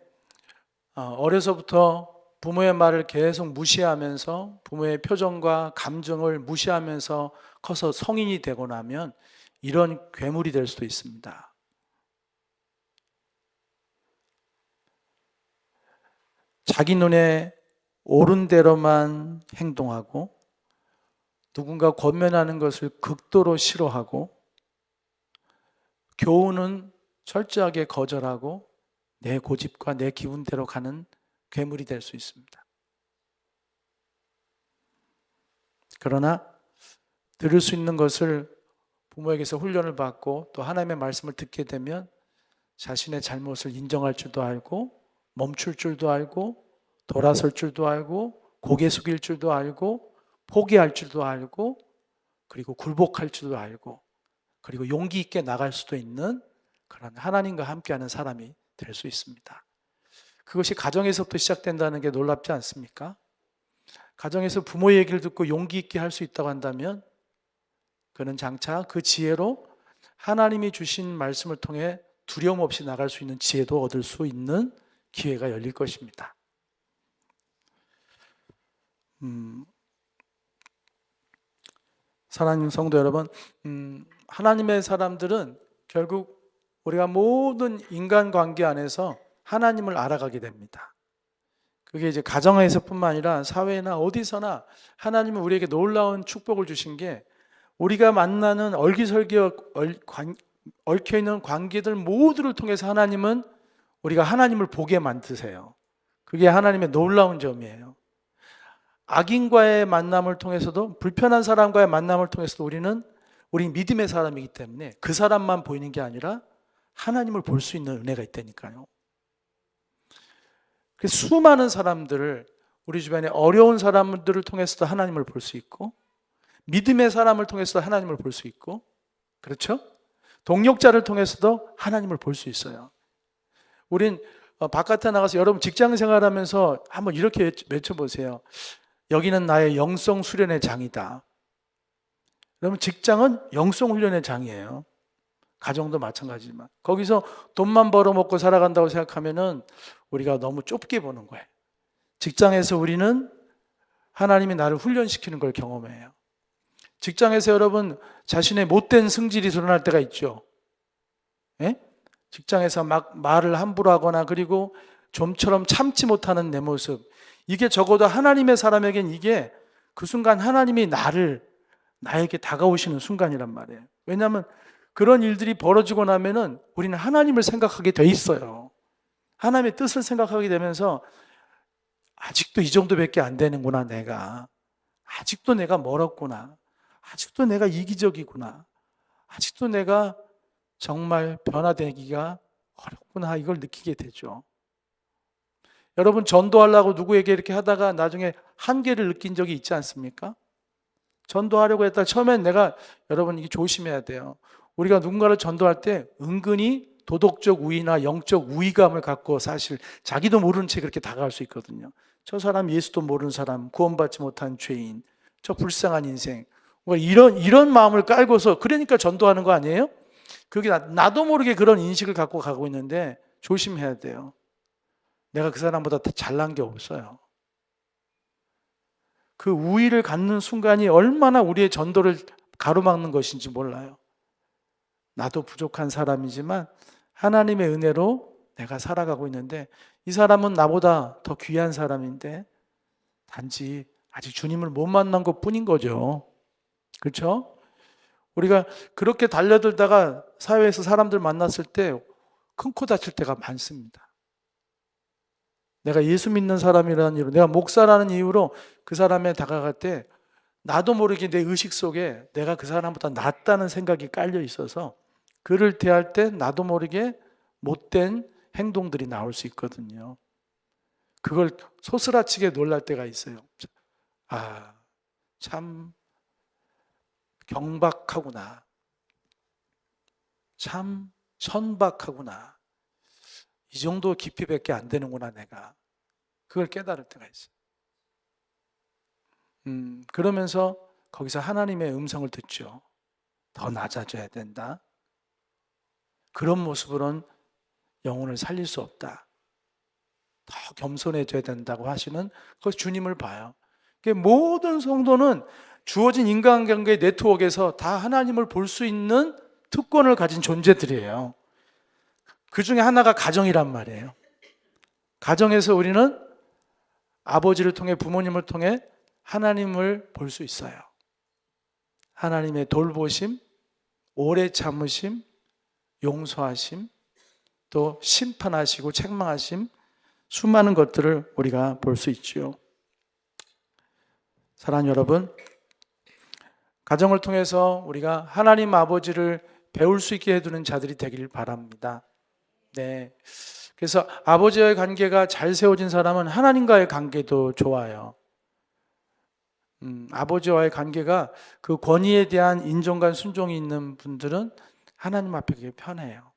어려서부터 부모의 말을 계속 무시하면서 부모의 표정과 감정을 무시하면서 커서 성인이 되고 나면 이런 괴물이 될 수도 있습니다. 자기 눈에 옳은 대로만 행동하고 누군가 권면하는 것을 극도로 싫어하고 교훈은 철저하게 거절하고 내 고집과 내 기분대로 가는 괴물이 될 수 있습니다. 그러나 들을 수 있는 것을 부모에게서 훈련을 받고 또 하나님의 말씀을 듣게 되면 자신의 잘못을 인정할 줄도 알고 멈출 줄도 알고 돌아설 줄도 알고 고개 숙일 줄도 알고 포기할 줄도 알고 그리고 굴복할 줄도 알고 그리고 용기 있게 나갈 수도 있는 그런 하나님과 함께하는 사람이 될 수 있습니다. 그것이 가정에서부터 시작된다는 게 놀랍지 않습니까? 가정에서 부모의 얘기를 듣고 용기 있게 할 수 있다고 한다면 그는 장차 그 지혜로 하나님이 주신 말씀을 통해 두려움 없이 나갈 수 있는 지혜도 얻을 수 있는 기회가 열릴 것입니다. 사랑하는 성도 여러분, 하나님의 사람들은 결국 우리가 모든 인간관계 안에서 하나님을 알아가게 됩니다. 그게 이제 가정에서뿐만 아니라 사회나 어디서나 하나님은 우리에게 놀라운 축복을 주신 게 우리가 만나는 얼기설기 얽혀있는 관계들 모두를 통해서 하나님은 우리가 하나님을 보게 만드세요. 그게 하나님의 놀라운 점이에요. 악인과의 만남을 통해서도 불편한 사람과의 만남을 통해서도 우리 믿음의 사람이기 때문에 그 사람만 보이는 게 아니라 하나님을 볼 수 있는 은혜가 있다니까요. 수많은 사람들을 우리 주변에 어려운 사람들을 통해서도 하나님을 볼 수 있고 믿음의 사람을 통해서도 하나님을 볼 수 있고 그렇죠? 동력자를 통해서도 하나님을 볼 수 있어요. 우린 바깥에 나가서 여러분 직장 생활하면서 한번 이렇게 외쳐보세요. 여기는 나의 영성 수련의 장이다. 여러분 직장은 영성 훈련의 장이에요. 가정도 마찬가지지만 거기서 돈만 벌어먹고 살아간다고 생각하면은 우리가 너무 좁게 보는 거예요. 직장에서 우리는 하나님이 나를 훈련시키는 걸 경험해요. 직장에서 여러분 자신의 못된 승질이 드러날 때가 있죠. 예? 직장에서 막 말을 함부로 하거나 그리고 좀처럼 참지 못하는 내 모습 이게 적어도 하나님의 사람에겐 이게 그 순간 하나님이 나에게 다가오시는 순간이란 말이에요. 왜냐하면 그런 일들이 벌어지고 나면은 우리는 하나님을 생각하게 돼 있어요. 하나님의 뜻을 생각하게 되면서 아직도 이 정도밖에 안 되는구나 내가. 아직도 내가 멀었구나. 아직도 내가 이기적이구나. 아직도 내가 정말 변화되기가 어렵구나 이걸 느끼게 되죠. 여러분 전도하려고 누구에게 이렇게 하다가 나중에 한계를 느낀 적이 있지 않습니까? 전도하려고 했다 처음엔 여러분 이게 조심해야 돼요. 우리가 누군가를 전도할 때 은근히 도덕적 우위나 영적 우위감을 갖고 사실 자기도 모르는 채 그렇게 다가갈 수 있거든요. 저 사람 예수도 모르는 사람, 구원받지 못한 죄인, 저 불쌍한 인생 이런 마음을 깔고서 그러니까 전도하는 거 아니에요? 그게 나도 모르게 그런 인식을 갖고 가고 있는데 조심해야 돼요. 내가 그 사람보다 더 잘난 게 없어요. 그 우위를 갖는 순간이 얼마나 우리의 전도를 가로막는 것인지 몰라요. 나도 부족한 사람이지만 하나님의 은혜로 내가 살아가고 있는데 이 사람은 나보다 더 귀한 사람인데 단지 아직 주님을 못 만난 것 뿐인 거죠. 그렇죠? 우리가 그렇게 달려들다가 사회에서 사람들 만났을 때 큰 코 다칠 때가 많습니다. 내가 예수 믿는 사람이라는 이유로, 내가 목사라는 이유로 그 사람에 다가갈 때 나도 모르게 내 의식 속에 내가 그 사람보다 낫다는 생각이 깔려 있어서 그를 대할 때 나도 모르게 못된 행동들이 나올 수 있거든요. 그걸 소스라치게 놀랄 때가 있어요. 아, 참 경박하구나. 참 천박하구나. 이 정도 깊이밖에 안 되는구나 내가. 그걸 깨달을 때가 있어요. 그러면서 거기서 하나님의 음성을 듣죠. 더 낮아져야 된다. 그런 모습으로는 영혼을 살릴 수 없다. 더 겸손해져야 된다고 하시는 그 주님을 봐요. 모든 성도는 주어진 인간관계 네트워크에서 다 하나님을 볼 수 있는 특권을 가진 존재들이에요. 그 중에 하나가 가정이란 말이에요. 가정에서 우리는 아버지를 통해, 부모님을 통해 하나님을 볼 수 있어요. 하나님의 돌보심, 오래 참으심, 용서하심, 또 심판하시고 책망하심, 수많은 것들을 우리가 볼 수 있죠. 사랑하는 여러분, 가정을 통해서 우리가 하나님 아버지를 배울 수 있게 해두는 자들이 되길 바랍니다. 네. 그래서 아버지와의 관계가 잘 세워진 사람은 하나님과의 관계도 좋아요. 아버지와의 관계가 그 권위에 대한 인정과 순종이 있는 분들은 하나님 앞에 그게 편해요.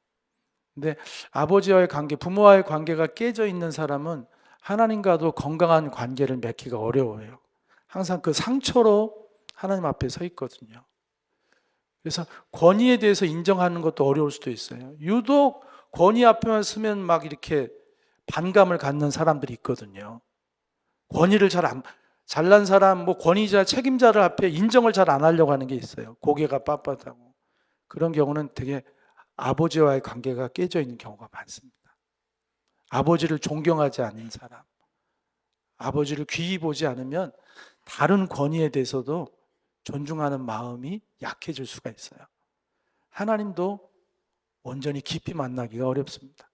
근데 아버지와의 관계, 부모와의 관계가 깨져 있는 사람은 하나님과도 건강한 관계를 맺기가 어려워요. 항상 그 상처로 하나님 앞에 서 있거든요. 그래서 권위에 대해서 인정하는 것도 어려울 수도 있어요. 유독 권위 앞에만 서면 막 이렇게 반감을 갖는 사람들이 있거든요. 권위를 잘난 사람, 권위자, 책임자를 앞에 인정을 잘 안 하려고 하는 게 있어요. 고개가 빳빳하고. 그런 경우는 되게 아버지와의 관계가 깨져 있는 경우가 많습니다. 아버지를 존경하지 않는 사람, 아버지를 귀히 보지 않으면 다른 권위에 대해서도 존중하는 마음이 약해질 수가 있어요. 하나님도 온전히 깊이 만나기가 어렵습니다.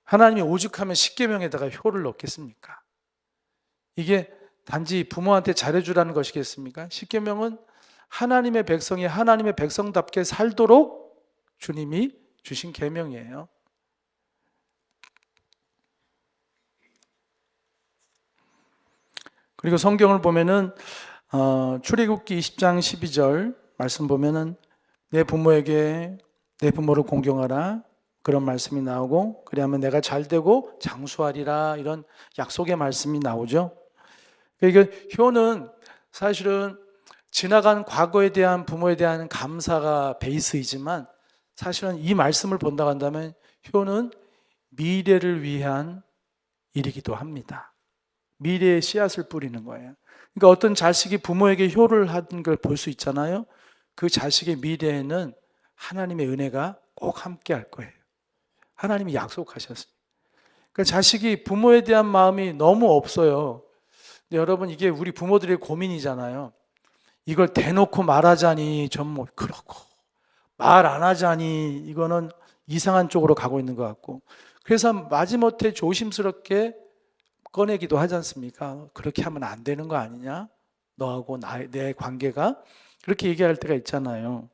하나님이 오죽하면 십계명에다가 효를 넣겠습니까? 이게 단지 부모한테 잘해주라는 것이겠습니까? 십계명은 하나님의 백성이 하나님의 백성답게 살도록 주님이 주신 계명이에요. 그리고 성경을 보면은 출애굽기 20장 12절 말씀 보면은 내 부모에게 내 부모를 공경하라 그런 말씀이 나오고 그리하면 내가 잘되고 장수하리라 이런 약속의 말씀이 나오죠. 그러니까 효는 사실은 지나간 과거에 대한 부모에 대한 감사가 베이스이지만 사실은 이 말씀을 본다고 한다면 효는 미래를 위한 일이기도 합니다. 미래의 씨앗을 뿌리는 거예요. 그러니까 어떤 자식이 부모에게 효를 하는 걸 볼 수 있잖아요. 그 자식의 미래에는 하나님의 은혜가 꼭 함께 할 거예요. 하나님이 약속하셨어요. 그러니까 자식이 부모에 대한 마음이 너무 없어요. 근데 여러분 이게 우리 부모들의 고민이잖아요. 이걸 대놓고 말하자니 전 뭐 그렇고 말 안 하자니 이거는 이상한 쪽으로 가고 있는 것 같고 그래서 마지못해 조심스럽게 꺼내기도 하지 않습니까? 그렇게 하면 안 되는 거 아니냐? 너하고 내 관계가 그렇게 얘기할 때가 있잖아요.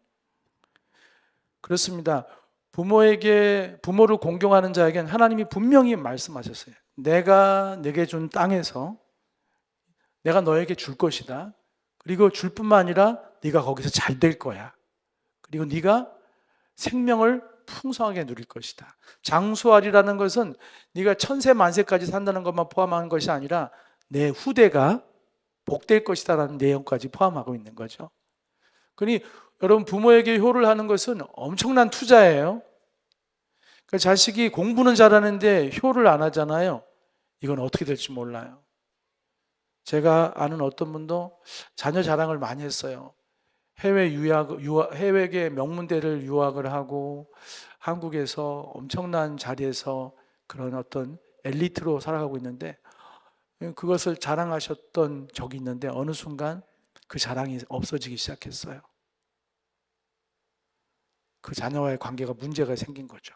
그렇습니다. 부모를 공경하는 자에겐 하나님이 분명히 말씀하셨어요. 내가 내게 준 땅에서 내가 너에게 줄 것이다. 그리고 줄 뿐만 아니라 네가 거기서 잘 될 거야. 그리고 네가 생명을 풍성하게 누릴 것이다. 장수하리라는 것은 네가 천세 만세까지 산다는 것만 포함한 것이 아니라 내 후대가 복될 것이다라는 내용까지 포함하고 있는 거죠. 그러니 여러분 부모에게 효를 하는 것은 엄청난 투자예요. 그러니까 자식이 공부는 잘하는데 효를 안 하잖아요. 이건 어떻게 될지 몰라요. 제가 아는 어떤 분도 자녀 자랑을 많이 했어요. 해외계 명문대를 유학을 하고 한국에서 엄청난 자리에서 그런 어떤 엘리트로 살아가고 있는데 그것을 자랑하셨던 적이 있는데 어느 순간 그 자랑이 없어지기 시작했어요. 그 자녀와의 관계가 문제가 생긴 거죠.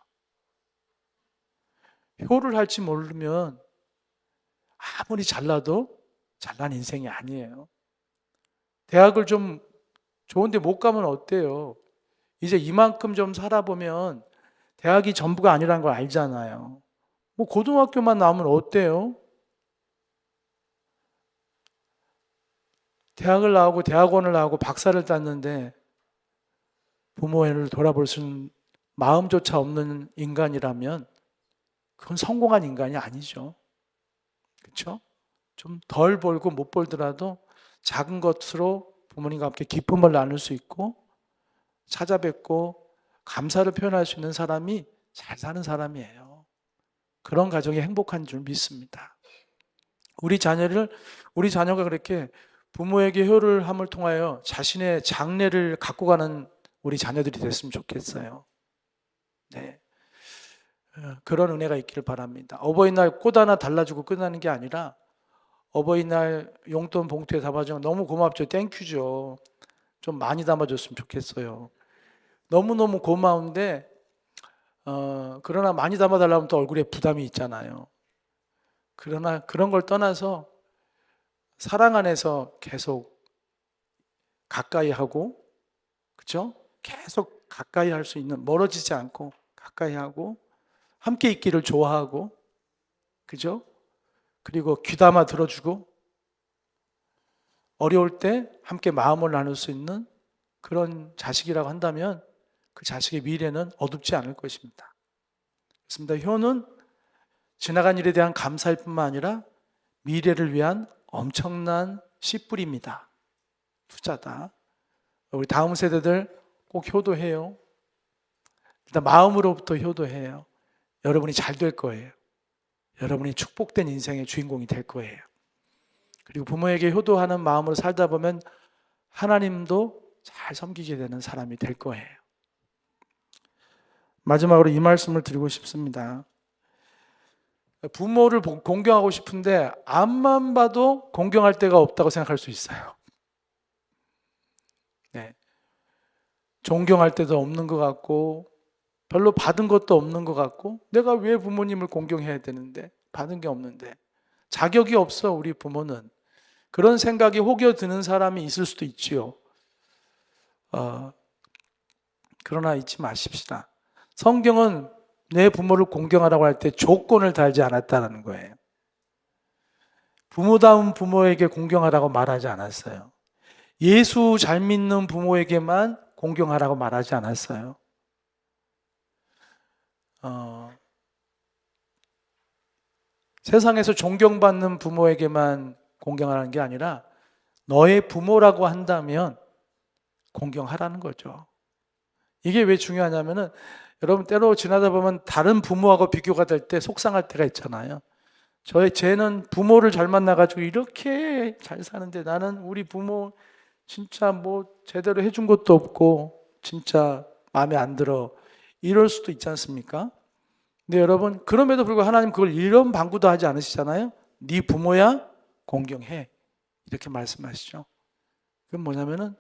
효를 할지 모르면 아무리 잘나도 잘난 인생이 아니에요. 대학을 좀 좋은데 못 가면 어때요? 이제 이만큼 좀 살아보면 대학이 전부가 아니라는 걸 알잖아요. 뭐 고등학교만 나오면 어때요? 대학을 나오고 대학원을 나오고 박사를 땄는데 부모를 돌아볼 수 있는 마음조차 없는 인간이라면 그건 성공한 인간이 아니죠. 그렇죠? 좀 덜 벌고 못 벌더라도 작은 것으로 부모님과 함께 기쁨을 나눌 수 있고 찾아뵙고 감사를 표현할 수 있는 사람이 잘 사는 사람이에요. 그런 가정이 행복한 줄 믿습니다. 우리 자녀가 그렇게 부모에게 효를 함을 통하여 자신의 장래를 갖고 가는 우리 자녀들이 됐으면 좋겠어요. 네. 그런 은혜가 있기를 바랍니다. 어버이날 꽃 하나 달라주고 끝나는 게 아니라 어버이날 용돈 봉투에 담아주면 너무 고맙죠. 땡큐죠. 좀 많이 담아줬으면 좋겠어요. 너무너무 고마운데 그러나 많이 담아달라면 또 얼굴에 부담이 있잖아요. 그러나 그런 걸 떠나서 사랑 안에서 계속 가까이 하고, 그렇죠? 계속 가까이 할 수 있는, 멀어지지 않고 가까이 하고 함께 있기를 좋아하고, 그죠? 그리고 귀담아 들어주고 어려울 때 함께 마음을 나눌 수 있는 그런 자식이라고 한다면 그 자식의 미래는 어둡지 않을 것입니다. 그렇습니다. 효는 지나간 일에 대한 감사일 뿐만 아니라 미래를 위한 엄청난 씨뿌리입니다. 투자다. 우리 다음 세대들 꼭 효도해요. 일단 마음으로부터 효도해요. 여러분이 잘 될 거예요. 여러분이 축복된 인생의 주인공이 될 거예요. 그리고 부모에게 효도하는 마음으로 살다 보면 하나님도 잘 섬기게 되는 사람이 될 거예요. 마지막으로 이 말씀을 드리고 싶습니다. 부모를 공경하고 싶은데 앞만 봐도 공경할 데가 없다고 생각할 수 있어요. 네. 존경할 데도 없는 것 같고 별로 받은 것도 없는 것 같고 내가 왜 부모님을 공경해야 되는데 받은 게 없는데 자격이 없어 우리 부모는. 그런 생각이 혹여 드는 사람이 있을 수도 있지요. 그러나 잊지 마십시다. 성경은 내 부모를 공경하라고 할 때 조건을 달지 않았다는 거예요. 부모다운 부모에게 공경하라고 말하지 않았어요. 예수 잘 믿는 부모에게만 공경하라고 말하지 않았어요. 세상에서 존경받는 부모에게만 공경하라는 게 아니라 너의 부모라고 한다면 공경하라는 거죠. 이게 왜 중요하냐면은 여러분 때로 지나다 보면 다른 부모하고 비교가 될 때 속상할 때가 있잖아요. 쟤는 부모를 잘 만나가지고 이렇게 잘 사는데 나는 우리 부모 진짜 뭐 제대로 해준 것도 없고 진짜 마음에 안 들어. 이럴 수도 있지 않습니까? 근데 여러분 그럼에도 불구하고 하나님 그걸 이런 방구도 하지 않으시잖아요. 네 부모야 공경해 이렇게 말씀하시죠. 그건 뭐냐면은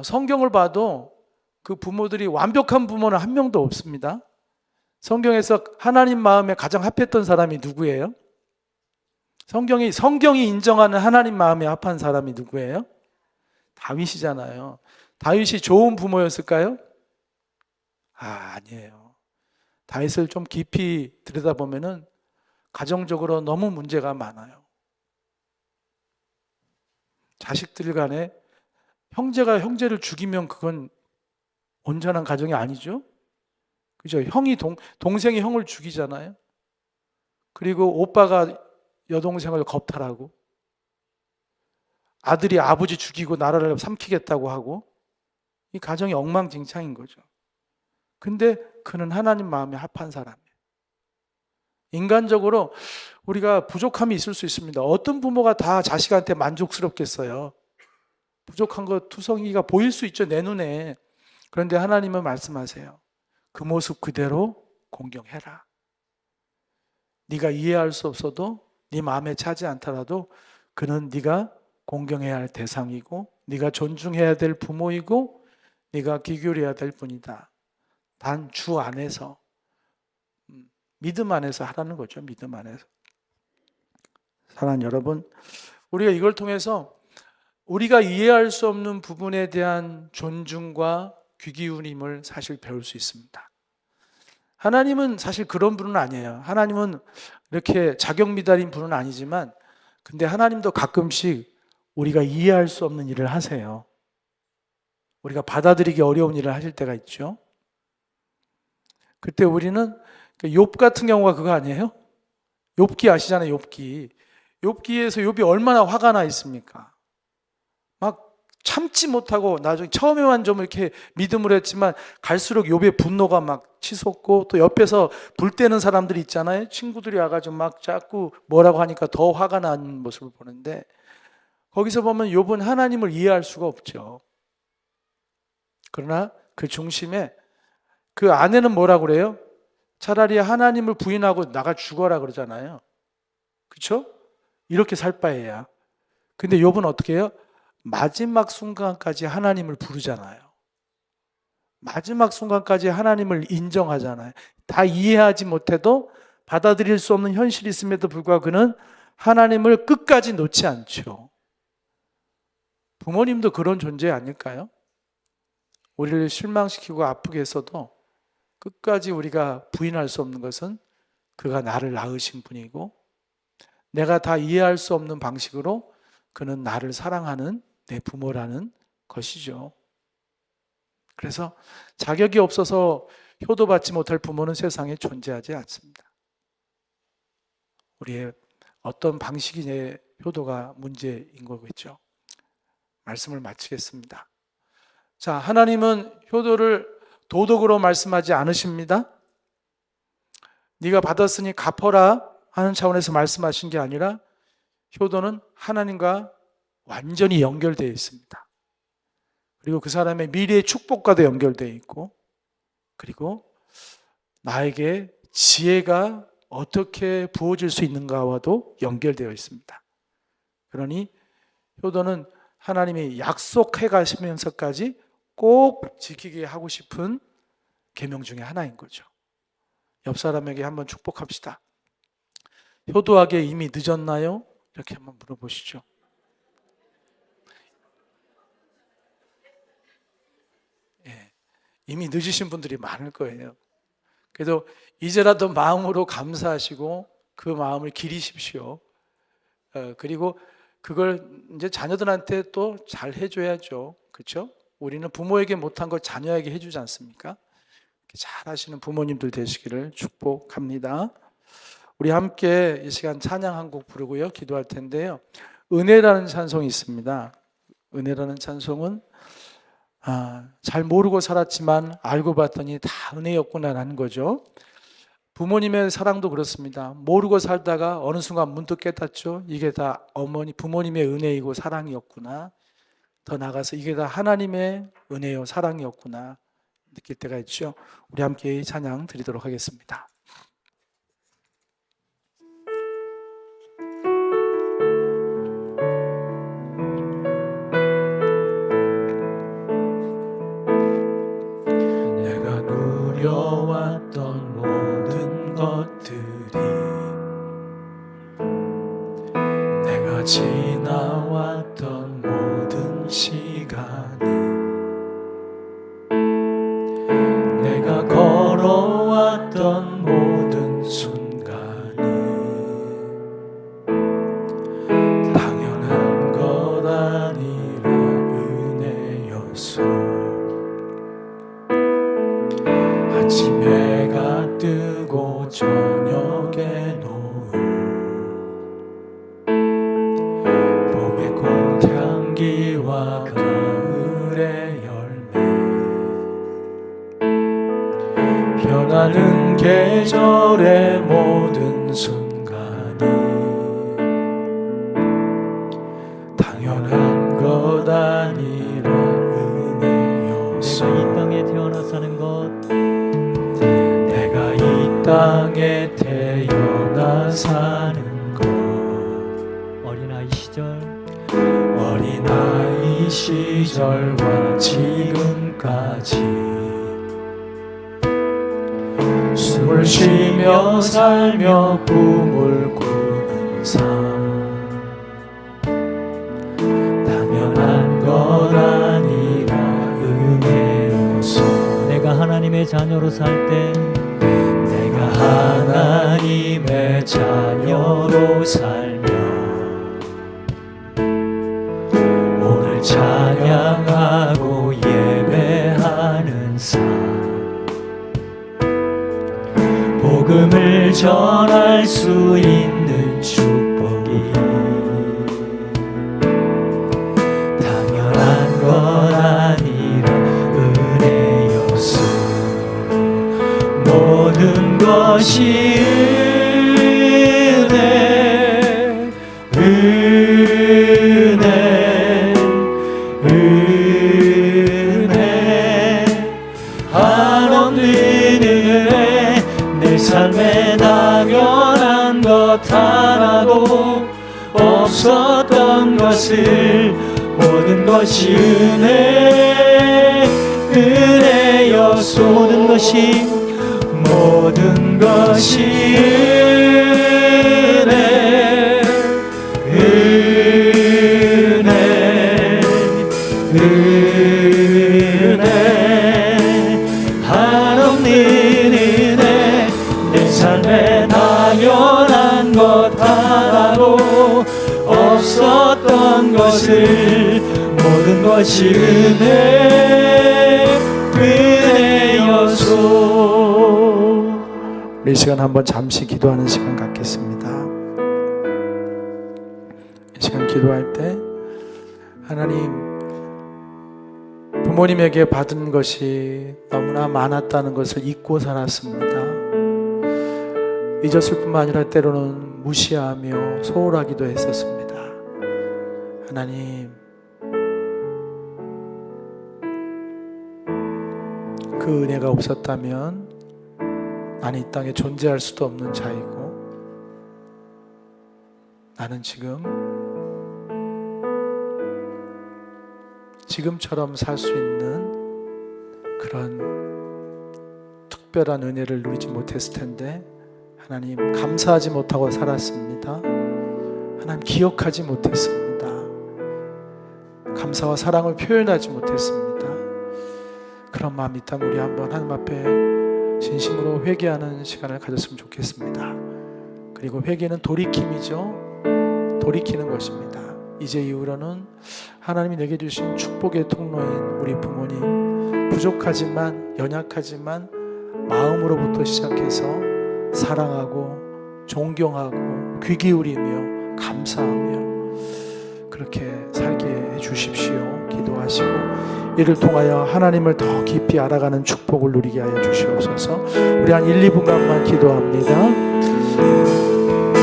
성경을 봐도 그 부모들이 완벽한 부모는 한 명도 없습니다. 성경에서 하나님 마음에 가장 합했던 사람이 누구예요? 성경이 인정하는 하나님 마음에 합한 사람이 누구예요? 다윗이잖아요. 다윗이 좋은 부모였을까요? 아니에요. 다윗을 좀 깊이 들여다보면은 가정적으로 너무 문제가 많아요. 자식들 간에 형제가 형제를 죽이면 그건 온전한 가정이 아니죠. 그죠? 동생이 형을 죽이잖아요. 그리고 오빠가 여동생을 겁탈하고 아들이 아버지 죽이고 나라를 삼키겠다고 하고 이 가정이 엉망진창인 거죠. 근데 그는 하나님 마음에 합한 사람이에요. 인간적으로 우리가 부족함이 있을 수 있습니다. 어떤 부모가 다 자식한테 만족스럽겠어요. 부족한 것 투성이가 보일 수 있죠, 내 눈에. 그런데 하나님은 말씀하세요. 그 모습 그대로 공경해라. 네가 이해할 수 없어도 네 마음에 차지 않더라도 그는 네가 공경해야 할 대상이고 네가 존중해야 될 부모이고 네가 기울여야 될 분이다. 단 주 안에서 믿음 안에서 하라는 거죠. 믿음 안에서. 사랑하는 여러분, 우리가 이걸 통해서 우리가 이해할 수 없는 부분에 대한 존중과 귀 기울임을 사실 배울 수 있습니다. 하나님은 사실 그런 분은 아니에요. 하나님은 이렇게 자격미달인 분은 아니지만, 근데 하나님도 가끔씩 우리가 이해할 수 없는 일을 하세요. 우리가 받아들이기 어려운 일을 하실 때가 있죠. 그때 우리는 욥 같은 경우가 그거 아니에요? 욥기 아시잖아요. 욥기에서 욥이 얼마나 화가 나 있습니까? 막 참지 못하고 나중에 처음에만 좀 이렇게 믿음을 했지만 갈수록 욥의 분노가 막 치솟고, 또 옆에서 불 때는 사람들이 있잖아요. 친구들이 와가지고 막 자꾸 뭐라고 하니까 더 화가 나는 모습을 보는데, 거기서 보면 욥은 하나님을 이해할 수가 없죠. 그러나 그 중심에 그 아내는 뭐라고 그래요? 차라리 하나님을 부인하고 나가 죽어라 그러잖아요. 그렇죠? 이렇게 살 바에야. 근데 욥은 어떻게 해요? 마지막 순간까지 하나님을 부르잖아요. 마지막 순간까지 하나님을 인정하잖아요. 다 이해하지 못해도 받아들일 수 없는 현실이 있음에도 불구하고 그는 하나님을 끝까지 놓지 않죠. 부모님도 그런 존재 아닐까요? 우리를 실망시키고 아프게 했어도 끝까지 우리가 부인할 수 없는 것은 그가 나를 낳으신 분이고, 내가 다 이해할 수 없는 방식으로 그는 나를 사랑하는 내 부모라는 것이죠. 그래서 자격이 없어서 효도받지 못할 부모는 세상에 존재하지 않습니다. 우리의 어떤 방식이 내 효도가 문제인 거겠죠. 말씀을 마치겠습니다. 자, 하나님은 효도를 도덕으로 말씀하지 않으십니다. 네가 받았으니 갚어라 하는 차원에서 말씀하신 게 아니라, 효도는 하나님과 완전히 연결되어 있습니다. 그리고 그 사람의 미래의 축복과도 연결되어 있고, 그리고 나에게 지혜가 어떻게 부어질 수 있는가와도 연결되어 있습니다. 그러니 효도는 하나님이 약속해 가시면서까지 꼭 지키게 하고 싶은 계명 중에 하나인 거죠. 옆 사람에게 한번 축복합시다. 효도하기에 이미 늦었나요? 이렇게 한번 물어보시죠. 예, 이미 늦으신 분들이 많을 거예요. 그래도 이제라도 마음으로 감사하시고 그 마음을 기리십시오. 그리고 그걸 이제 자녀들한테 또 잘 해줘야죠. 그렇죠? 우리는 부모에게 못한 걸 자녀에게 해주지 않습니까? 잘 하시는 부모님들 되시기를 축복합니다. 우리 함께 이 시간 찬양 한 곡 부르고요, 기도할 텐데요. 은혜라는 찬송이 있습니다. 은혜라는 찬송은 잘 모르고 살았지만 알고 봤더니 다 은혜였구나라는 거죠. 부모님의 사랑도 그렇습니다. 모르고 살다가 어느 순간 문득 깨닫죠. 이게 다 부모님의 은혜이고 사랑이었구나. 더 나아가서 이게 다 하나님의 은혜요 사랑이었구나 느낄 때가 있죠. 우리 함께 찬양 드리도록 하겠습니다. 내가 누려왔던 모든 것들이, 내가 지나왔던 모든 시간이, 내가 걸어왔던 모든 순간이 당연한 것 아니라 은혜였어. 아침 해가 뜨고 저녁에 노을, 봄의 꽃향기와 가을의 열매, 변하는 계절의 모든 순간이 당연한 것 아니라 은혜였어. 내가 이 땅에 태어나 사는 것, 내가 이 땅에 태어나 사는 것, 어린아이 시절과 지금까지 숨을 쉬며 살며 꿈을 꾸는 삶 당연한 것 아니라 은혜로서 내가 하나님의 자녀로 살 때 내가 하나님의 자녀로 살며 오늘 찬양하고 예배하는 삶 복음을 전할 수 있는 축복이 당연한 것 아니라 은혜였어 모든 것이 은혜 한없는 은혜 내 삶에 당연한 것 하나도 없었던 것을 모든 것이 은혜였소 모든 것이 은혜 한없는 은혜 내 삶에 당연한 것 하나도 없었던 것을 모든 것이 은혜였소. 우리 이 시간 한번 잠시 기도하는 시간 갖겠습니다. 이 시간 기도할 때 하나님 부모님에게 받은 것이 너무나 많았다는 것을 잊고 살았습니다. 잊었을 뿐만 아니라 때로는 무시하며 소홀하기도 했었습니다. 하나님 그 은혜가 없었다면 나는 이 땅에 존재할 수도 없는 자이고 나는 지금처럼 살 수 있는 그런 특별한 은혜를 누리지 못했을 텐데 하나님 감사하지 못하고 살았습니다. 하나님 기억하지 못했습니다. 감사와 사랑을 표현하지 못했습니다. 그런 마음이 있다면 우리 한번 하나님 앞에 진심으로 회개하는 시간을 가졌으면 좋겠습니다. 그리고 회개는 돌이킴이죠. 돌이키는 것입니다. 이제 이후로는 하나님이 내게 주신 축복의 통로인 우리 부모님 부족하지만 연약하지만 마음으로부터 시작해서 사랑하고 존경하고 귀 기울이며 감사하며 그렇게 살게 해주십시오. 기도하시고 이를 통하여 하나님을 더 깊이 알아가는 축복을 누리게 하여 주시옵소서. 우리 한 1, 2분간만 기도합니다.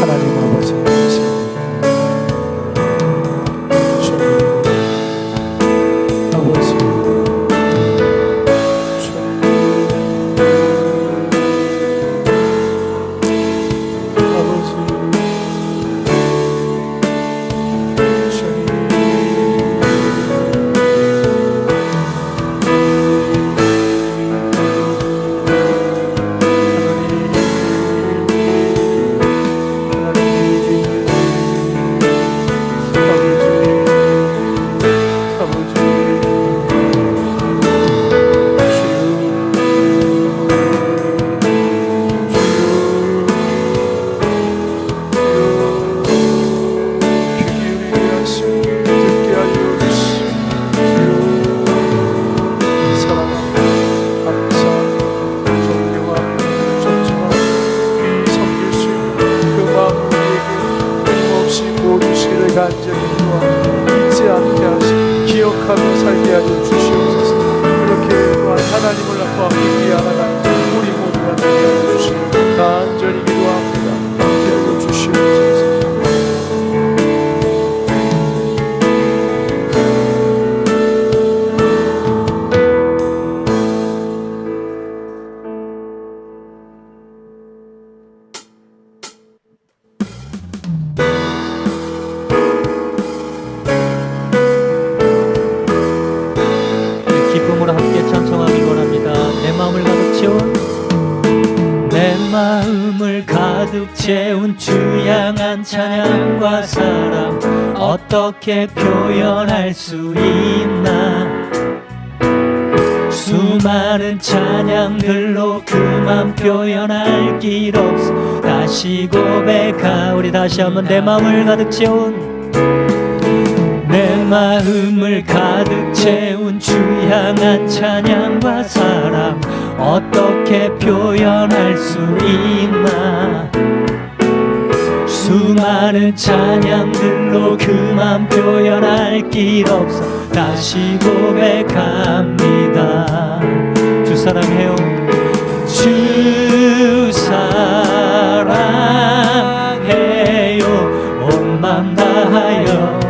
하나님 아버지 간절히 잊지 않게 하시고 기억하며 살게 하여 주시옵소서. 그렇게 또한 하나님을 앞에 깊이 알아가는 우리 모두가 되게 하여 주시고 간절히 기도합니다. 함께 하여 주시옵소서. 함께 찬송하길 원합니다. 내 마음을 가득 채운 내 가득 채운 주 향한 찬양과 사랑 어떻게 표현할 수 있나. 수많은 찬양들로 그만 표현할 길 없어 다시 우리 다시 한번 내 마음을 가득 채운 내 마음을 가득 채운 주 향한 찬양과 사랑 어떻게 표현할 수 있나. 수많은 찬양들로 그만 표현할 길 없어 다시 고백합니다. 주 사랑해요. 주 사랑해요. 온 맘 다하여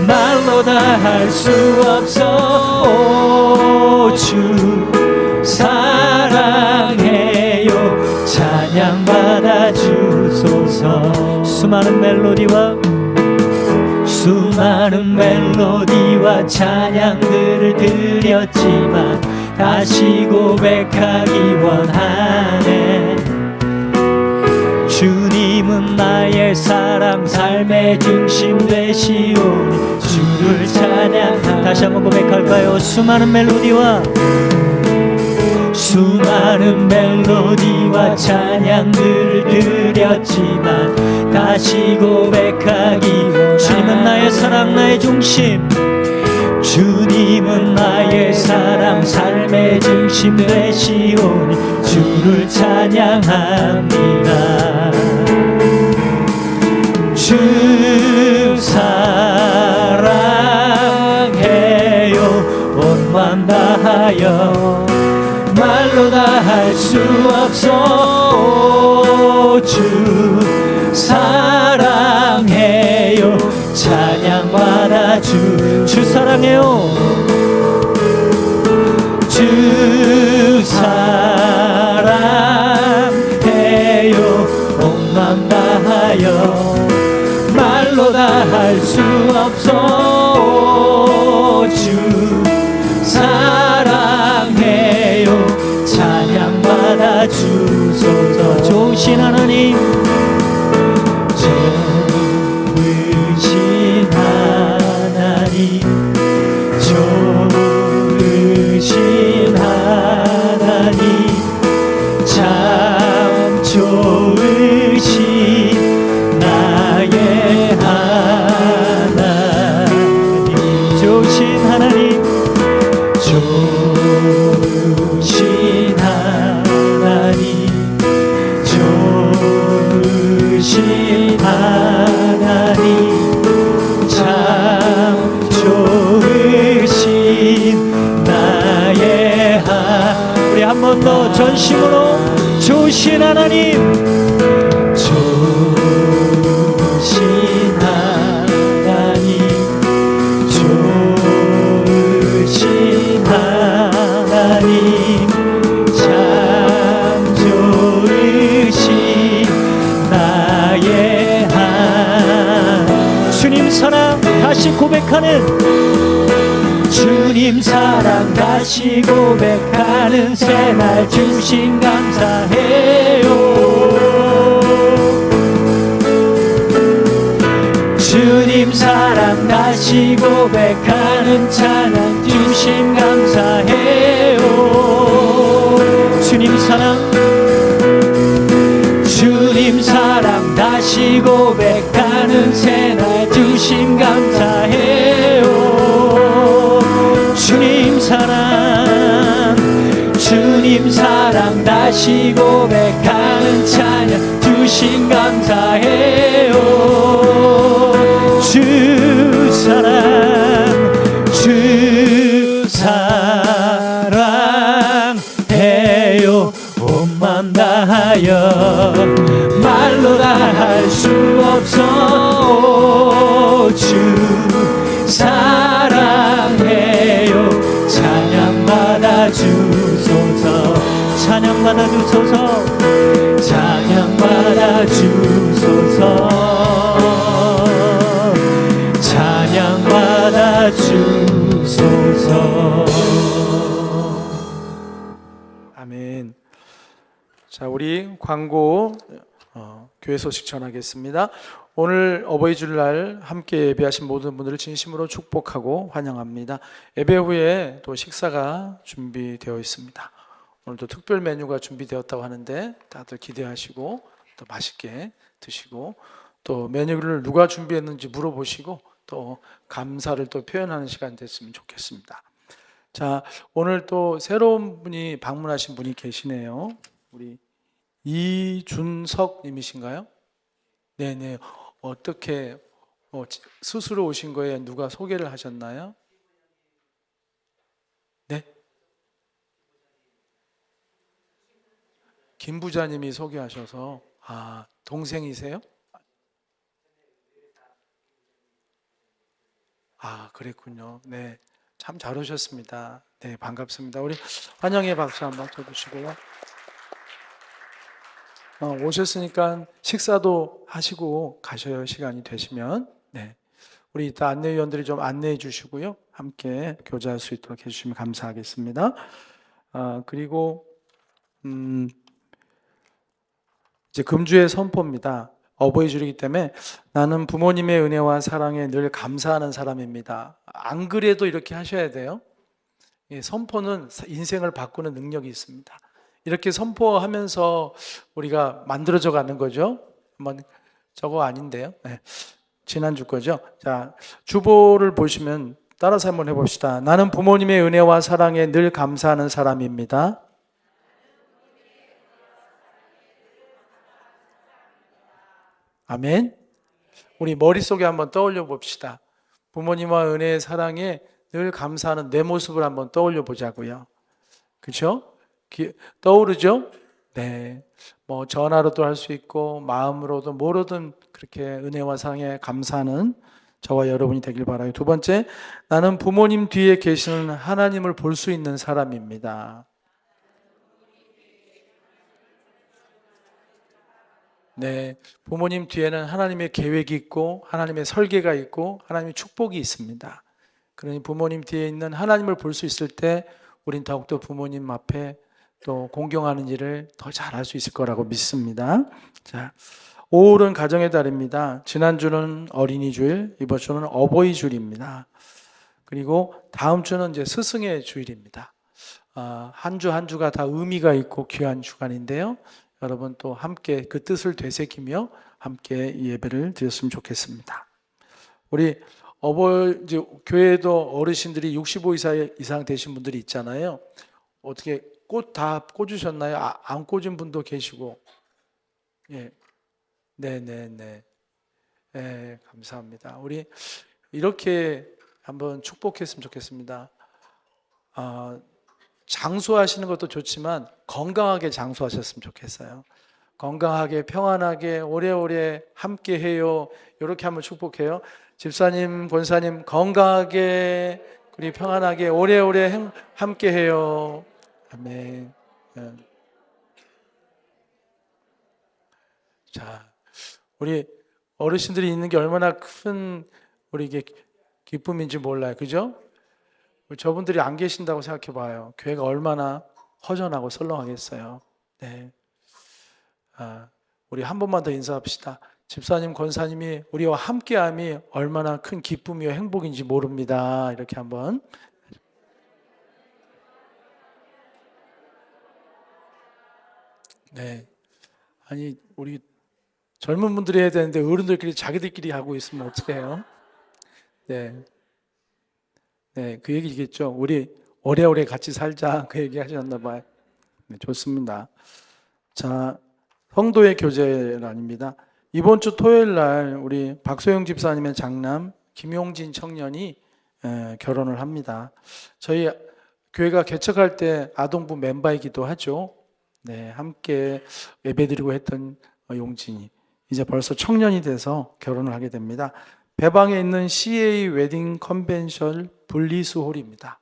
말로 다 할 수 없어. 오, 주 사랑해요. 찬양 받아 주소서. 수많은 멜로디와 찬양들을 드렸지만 다시 고백하기 원하네. 주님은 나의 사랑 삶의 중심 되시오니 주를 찬양. 다시 한번 고백할까요? 수많은 멜로디와 찬양들을 드렸지만 다시 고백하기. 주님은 나의 사랑 나의 중심. 주님은 나의 사랑 삶의 중심 되시오니 주를 찬양합니다. 주 사랑해요. 온 맘 다하여 말로 다 할 수 없어. 주 사랑해요. 찬양 받아 주 사랑해요. 주 사랑해요. 온 맘 다하여 말로 다 할 수 없어. 주 사랑해요. 찬양 받아 주소서. 좋으신 하나님, 좋으신 하나님, 좋으신 하나님, 참 좋으신 나의 하나님. 좋으신 하나님, 좋으신 하나님, 좋으신 하나님, 참 좋으신 나의 우리 한 번 더 전심으로 좋으신 하나님, 좋으신 하나님, 좋으신 하나님, 참 좋으신 나의 주님 사랑 다시 고백하는 주님 사랑 다시 고백하는 새날 주신 감사해요. 주님 사랑 다시 고백하는 찬양 주신 감사해요. 주님 사랑 다시 고백하는 새날 주신 감사해요. 주님 사랑 다시 고백하는 찬양 주신 감사해요. 주 사랑해요. 온 맘 다하여 말로 다 할 수 없어. 주 사랑해요. 찬양 받아 주소서. 찬양 받아 주소서. 찬양 받아 주소서. 찬양 받아 주소서. 아멘. 자, 우리 광고 교회 소식 전하겠습니다. 오늘 어버이 주일날 함께 예배하신 모든 분들을 진심으로 축복하고 환영합니다. 예배 후에 또 식사가 준비되어 있습니다. 오늘도 특별 메뉴가 준비되었다고 하는데 다들 기대하시고 또 맛있게 드시고 또 메뉴를 누가 준비했는지 물어보시고 또 감사를 또 표현하는 시간 됐으면 좋겠습니다. 자, 오늘 또 새로운 분이 방문하신 분이 계시네요. 우리 이준석 님이신가요? 네네. 어떻게 스스로 오신 거예요? 누가 소개를 하셨나요? 네? 김 부자님이 소개하셔서 동생이세요? 그랬군요. 네, 참 잘 오셨습니다. 네, 반갑습니다. 우리 환영의 박수 한번 쳐주시고요. 오셨으니까 식사도 하시고 가셔요. 시간이 되시면. 네, 우리 이따 안내위원들이 좀 안내해 주시고요. 함께 교제할 수 있도록 해주시면 감사하겠습니다. 그리고 이제 금주의 선포입니다. 어버이 주이기 때문에 나는 부모님의 은혜와 사랑에 늘 감사하는 사람입니다. 안 그래도 이렇게 하셔야 돼요. 선포는 인생을 바꾸는 능력이 있습니다. 이렇게 선포하면서 우리가 만들어져 가는 거죠. 한번 저거 아닌데요. 네. 지난주 거죠. 자, 주보를 보시면 따라서 한번 해봅시다. 나는 부모님의 은혜와 사랑에 늘 감사하는 사람입니다. 아멘. 우리 머릿속에 한번 떠올려 봅시다. 부모님과 은혜의 사랑에 늘 감사하는 내 모습을 한번 떠올려 보자고요. 그렇죠? 떠오르죠? 네. 뭐 전화로도 할 수 있고 마음으로도 뭐로든 그렇게 은혜와 사랑에 감사하는 저와 여러분이 되길 바라요. 두 번째, 나는 부모님 뒤에 계시는 하나님을 볼 수 있는 사람입니다. 네, 부모님 뒤에는 하나님의 계획이 있고 하나님의 설계가 있고 하나님의 축복이 있습니다. 그러니 부모님 뒤에 있는 하나님을 볼 수 있을 때 우린 더욱더 부모님 앞에 또 공경하는 일을 더 잘할 수 있을 거라고 믿습니다. 자, 5월은 가정의 달입니다. 지난주는 어린이 주일, 이번 주는 어버이 주일입니다. 그리고 다음 주는 이제 스승의 주일입니다. 한 주 한 주가 다 의미가 있고 귀한 주간인데요. 여러분 또 함께 그 뜻을 되새기며 함께 이 예배를 드렸으면 좋겠습니다. 우리 이제 교회에도 어르신들이 65 이상 되신 분들이 있잖아요. 어떻게 꽃 다 꽂으셨나요? 안 꽂은 분도 계시고. 예. 네네네. 예, 감사합니다. 우리 이렇게 한번 축복했으면 좋겠습니다. 장수하시는 것도 좋지만 건강하게 장수하셨으면 좋겠어요. 건강하게 평안하게 오래오래 함께해요. 이렇게 한번 축복해요. 집사님, 권사님 건강하게 그리고 평안하게 오래오래 함께해요. 아멘. 자, 우리 어르신들이 있는 게 얼마나 큰 우리에게 기쁨인지 몰라요. 그죠? 저분들이 안 계신다고 생각해 봐요. 교회가 얼마나 허전하고 설렁하겠어요. 네. 우리 한 번만 더 인사합시다. 집사님, 권사님이 우리와 함께함이 얼마나 큰 기쁨이요 행복인지 모릅니다. 이렇게 한번. 네. 아니 우리 젊은 분들이 해야 되는데 어른들끼리 자기들끼리 하고 있으면 어떡해요? 네. 네, 그 얘기겠죠. 우리 오래오래 같이 살자 그 얘기 하셨나 봐요. 네, 좋습니다. 자, 성도의 교제란입니다. 이번 주 토요일 날 우리 박소영 집사님의 장남 김용진 청년이 결혼을 합니다. 저희 교회가 개척할 때 아동부 멤버이기도 하죠. 네, 함께 예배드리고 했던 용진이 이제 벌써 청년이 돼서 결혼을 하게 됩니다. 배방에 있는 CA 웨딩 컨벤션 분리수홀입니다.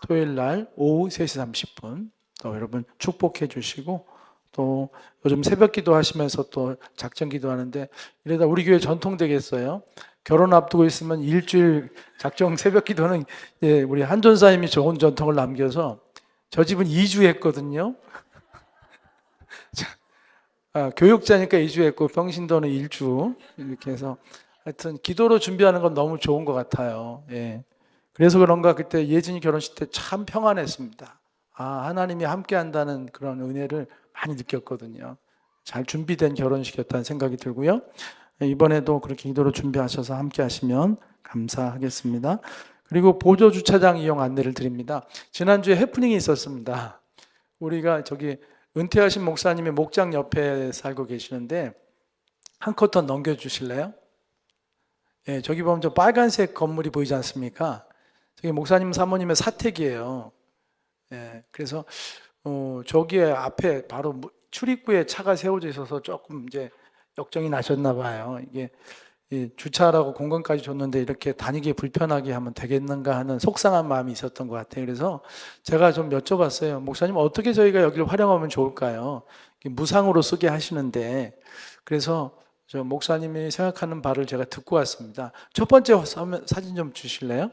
토요일 날 오후 3시 30분 또 여러분 축복해 주시고 또 요즘 새벽 기도 하시면서 또 작전 기도하는데 이러다 우리 교회 전통 되겠어요. 결혼 앞두고 있으면 일주일 작정 새벽 기도는 우리 한 전사님이 좋은 전통을 남겨서 저 집은 2주 했거든요. 교육자니까 2주 했고 평신도는 1주 이렇게 해서 하여튼 기도로 준비하는 건 너무 좋은 것 같아요. 예. 그래서 그런가 그때 예진이 결혼식 때 참 평안했습니다. 하나님이 함께 한다는 그런 은혜를 많이 느꼈거든요. 잘 준비된 결혼식이었다는 생각이 들고요. 이번에도 그렇게 기도로 준비하셔서 함께 하시면 감사하겠습니다. 그리고 보조 주차장 이용 안내를 드립니다. 지난주에 해프닝이 있었습니다. 우리가 저기 은퇴하신 목사님이 목장 옆에 살고 계시는데 한 컷 더 넘겨주실래요? 예, 저기 보면 저 빨간색 건물이 보이지 않습니까? 저기 목사님 사모님의 사택이에요. 예, 그래서 저기에 앞에 바로 출입구에 차가 세워져 있어서 조금 이제 역정이 나셨나 봐요. 이게 주차하라고 공간까지 줬는데 이렇게 다니기 불편하게 하면 되겠는가 하는 속상한 마음이 있었던 것 같아요. 그래서 제가 좀 여쭤봤어요. 목사님 어떻게 저희가 여기를 활용하면 좋을까요? 무상으로 쓰게 하시는데 그래서 저 목사님이 생각하는 바를 제가 듣고 왔습니다. 첫 번째 사진 좀 주실래요?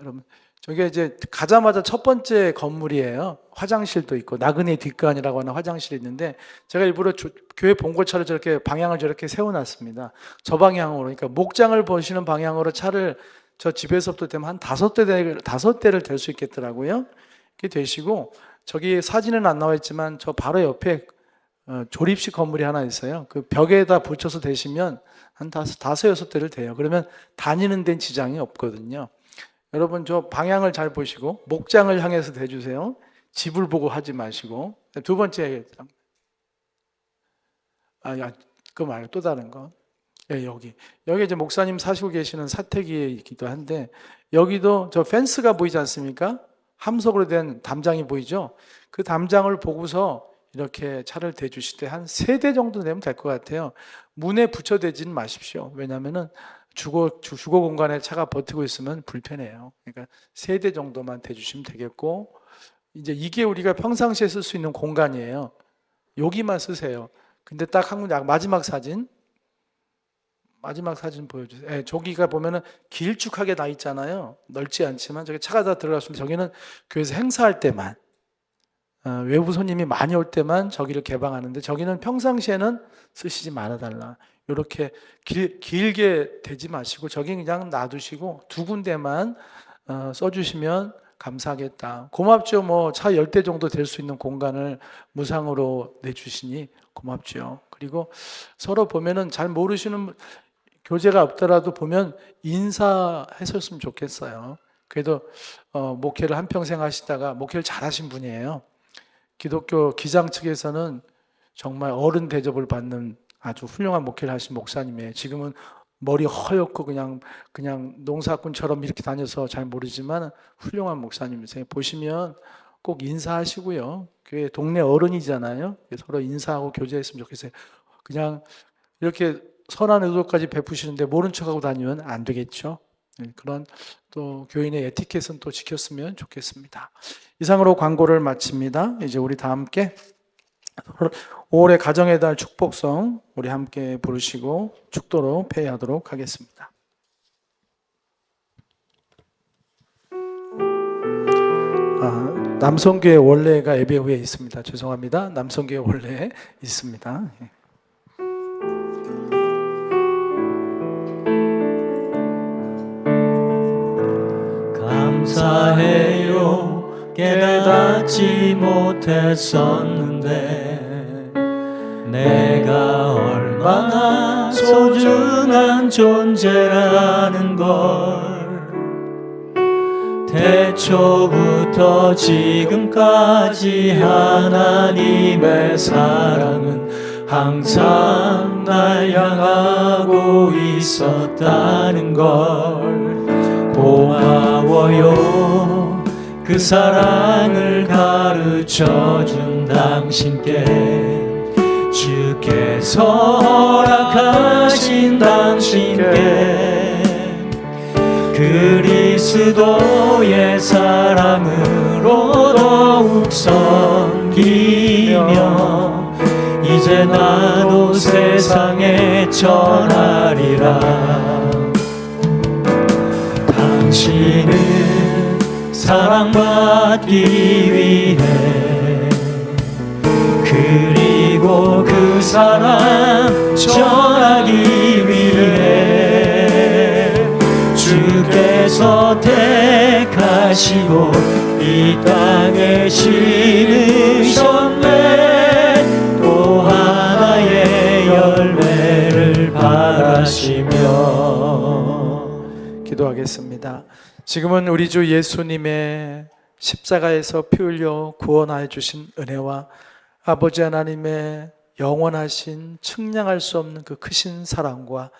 여러분 저게 이제 가자마자 첫 번째 건물이에요. 화장실도 있고 나그네 뒷간이라고 하는 화장실이 있는데 제가 일부러 교회 본고차를 저렇게 방향을 저렇게 세워놨습니다. 저 방향으로 그러니까 목장을 보시는 방향으로 차를 저 집에서부터 되면 한 5대를 댈 수 있겠더라고요. 이렇게 되시고 저기 사진은 안 나와 있지만 저 바로 옆에 조립식 건물이 하나 있어요. 그 벽에다 붙여서 대시면 한 5-6대를 대요. 그러면 다니는 데는 지장이 없거든요. 여러분 저 방향을 잘 보시고 목장을 향해서 대주세요. 집을 보고 하지 마시고. 두 번째 그거 말고 또 다른 거. 예, 여기 이제 목사님 사시고 계시는 사택이기도 한데 여기도 저 펜스가 보이지 않습니까? 함석으로 된 담장이 보이죠? 그 담장을 보고서 이렇게 차를 대주실 때 한 3대 정도 되면 될 것 같아요. 문에 붙여대지는 마십시오. 왜냐하면은 주거 공간에 차가 버티고 있으면 불편해요. 그러니까 3대 정도만 대주시면 되겠고 이제 이게 우리가 평상시에 쓸 수 있는 공간이에요. 여기만 쓰세요. 근데 딱 마지막 사진 보여주세요. 네, 저기가 보면은 길쭉하게 나 있잖아요. 넓지 않지만 저기 차가 다 들어갔습니다. 저기는 교회에서 행사할 때만 외부 손님이 많이 올 때만 저기를 개방하는데 저기는 평상시에는 쓰시지 말아달라. 이렇게 길게 대지 마시고 저기 그냥 놔두시고 2군데만 써주시면 감사하겠다. 고맙죠. 뭐 차 10대 정도 될 수 있는 공간을 무상으로 내주시니 고맙죠. 그리고 서로 보면은 잘 모르시는 교제가 없더라도 보면 인사하셨으면 좋겠어요. 그래도 목회를 한평생 하시다가 목회를 잘하신 분이에요. 기독교 기장 측에서는 정말 어른 대접을 받는 아주 훌륭한 목회를 하신 목사님이에요. 지금은 머리 허옇고 그냥 농사꾼처럼 이렇게 다녀서 잘 모르지만 훌륭한 목사님이세요. 보시면 꼭 인사하시고요. 교회 동네 어른이잖아요. 서로 인사하고 교제했으면 좋겠어요. 그냥 이렇게 선한 의도까지 베푸시는데 모른 척하고 다니면 안 되겠죠. 그런 또 교인의 에티켓은 또 지켰으면 좋겠습니다. 이상으로 광고를 마칩니다. 이제 우리 다 함께 5월의 가정의 달 축복성 우리 함께 부르시고 축도로 폐회하도록 하겠습니다. 남성교회 원래가 예배 후에 있습니다. 죄송합니다. 남성교회 원래 있습니다. 감사해요. 깨닫지 못했었는데 내가 얼마나 소중한 존재라는 걸 태초부터 지금까지 하나님의 사랑은 항상 날 향하고 있었다는 걸 고마워요. 그 사랑을 가르쳐준 당신께 주께서 허락하신 당신께 그리스도의 사랑으로 더욱 섬기며 이제 나도 세상에 전하리라. 당신은 사랑받기 위해 그리고 그리고 그 사랑 전하기 위해 주께서 택하시고 이 땅에 심으셨네. 또 하나의 열매를 바라시며. 기도하겠습니다. 지금은 우리 주 예수님의 십자가에서 피 흘려 구원하여 주신 은혜와 아버지 하나님의 영원하신 측량할 수 없는 그 크신 사랑과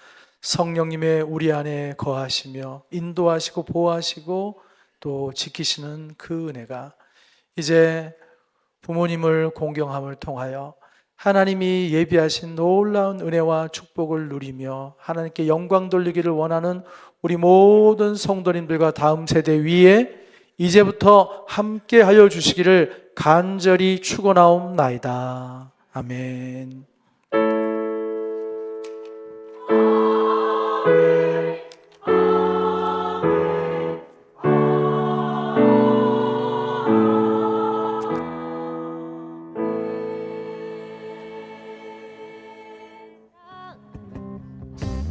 성령님의 우리 안에 거하시며 인도하시고 보호하시고 또 지키시는 그 은혜가 이제 부모님을 공경함을 통하여 하나님이 예비하신 놀라운 은혜와 축복을 누리며 하나님께 영광 돌리기를 원하는 우리 모든 성도님들과 다음 세대 위에 이제부터 함께 하여 주시기를 간절히 축원하옵나이다. 아멘.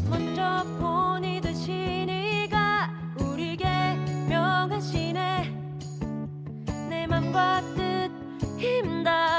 먼저 본이 되신 이가 우리에게 명하시네. 내 맘과 뜻 힘 다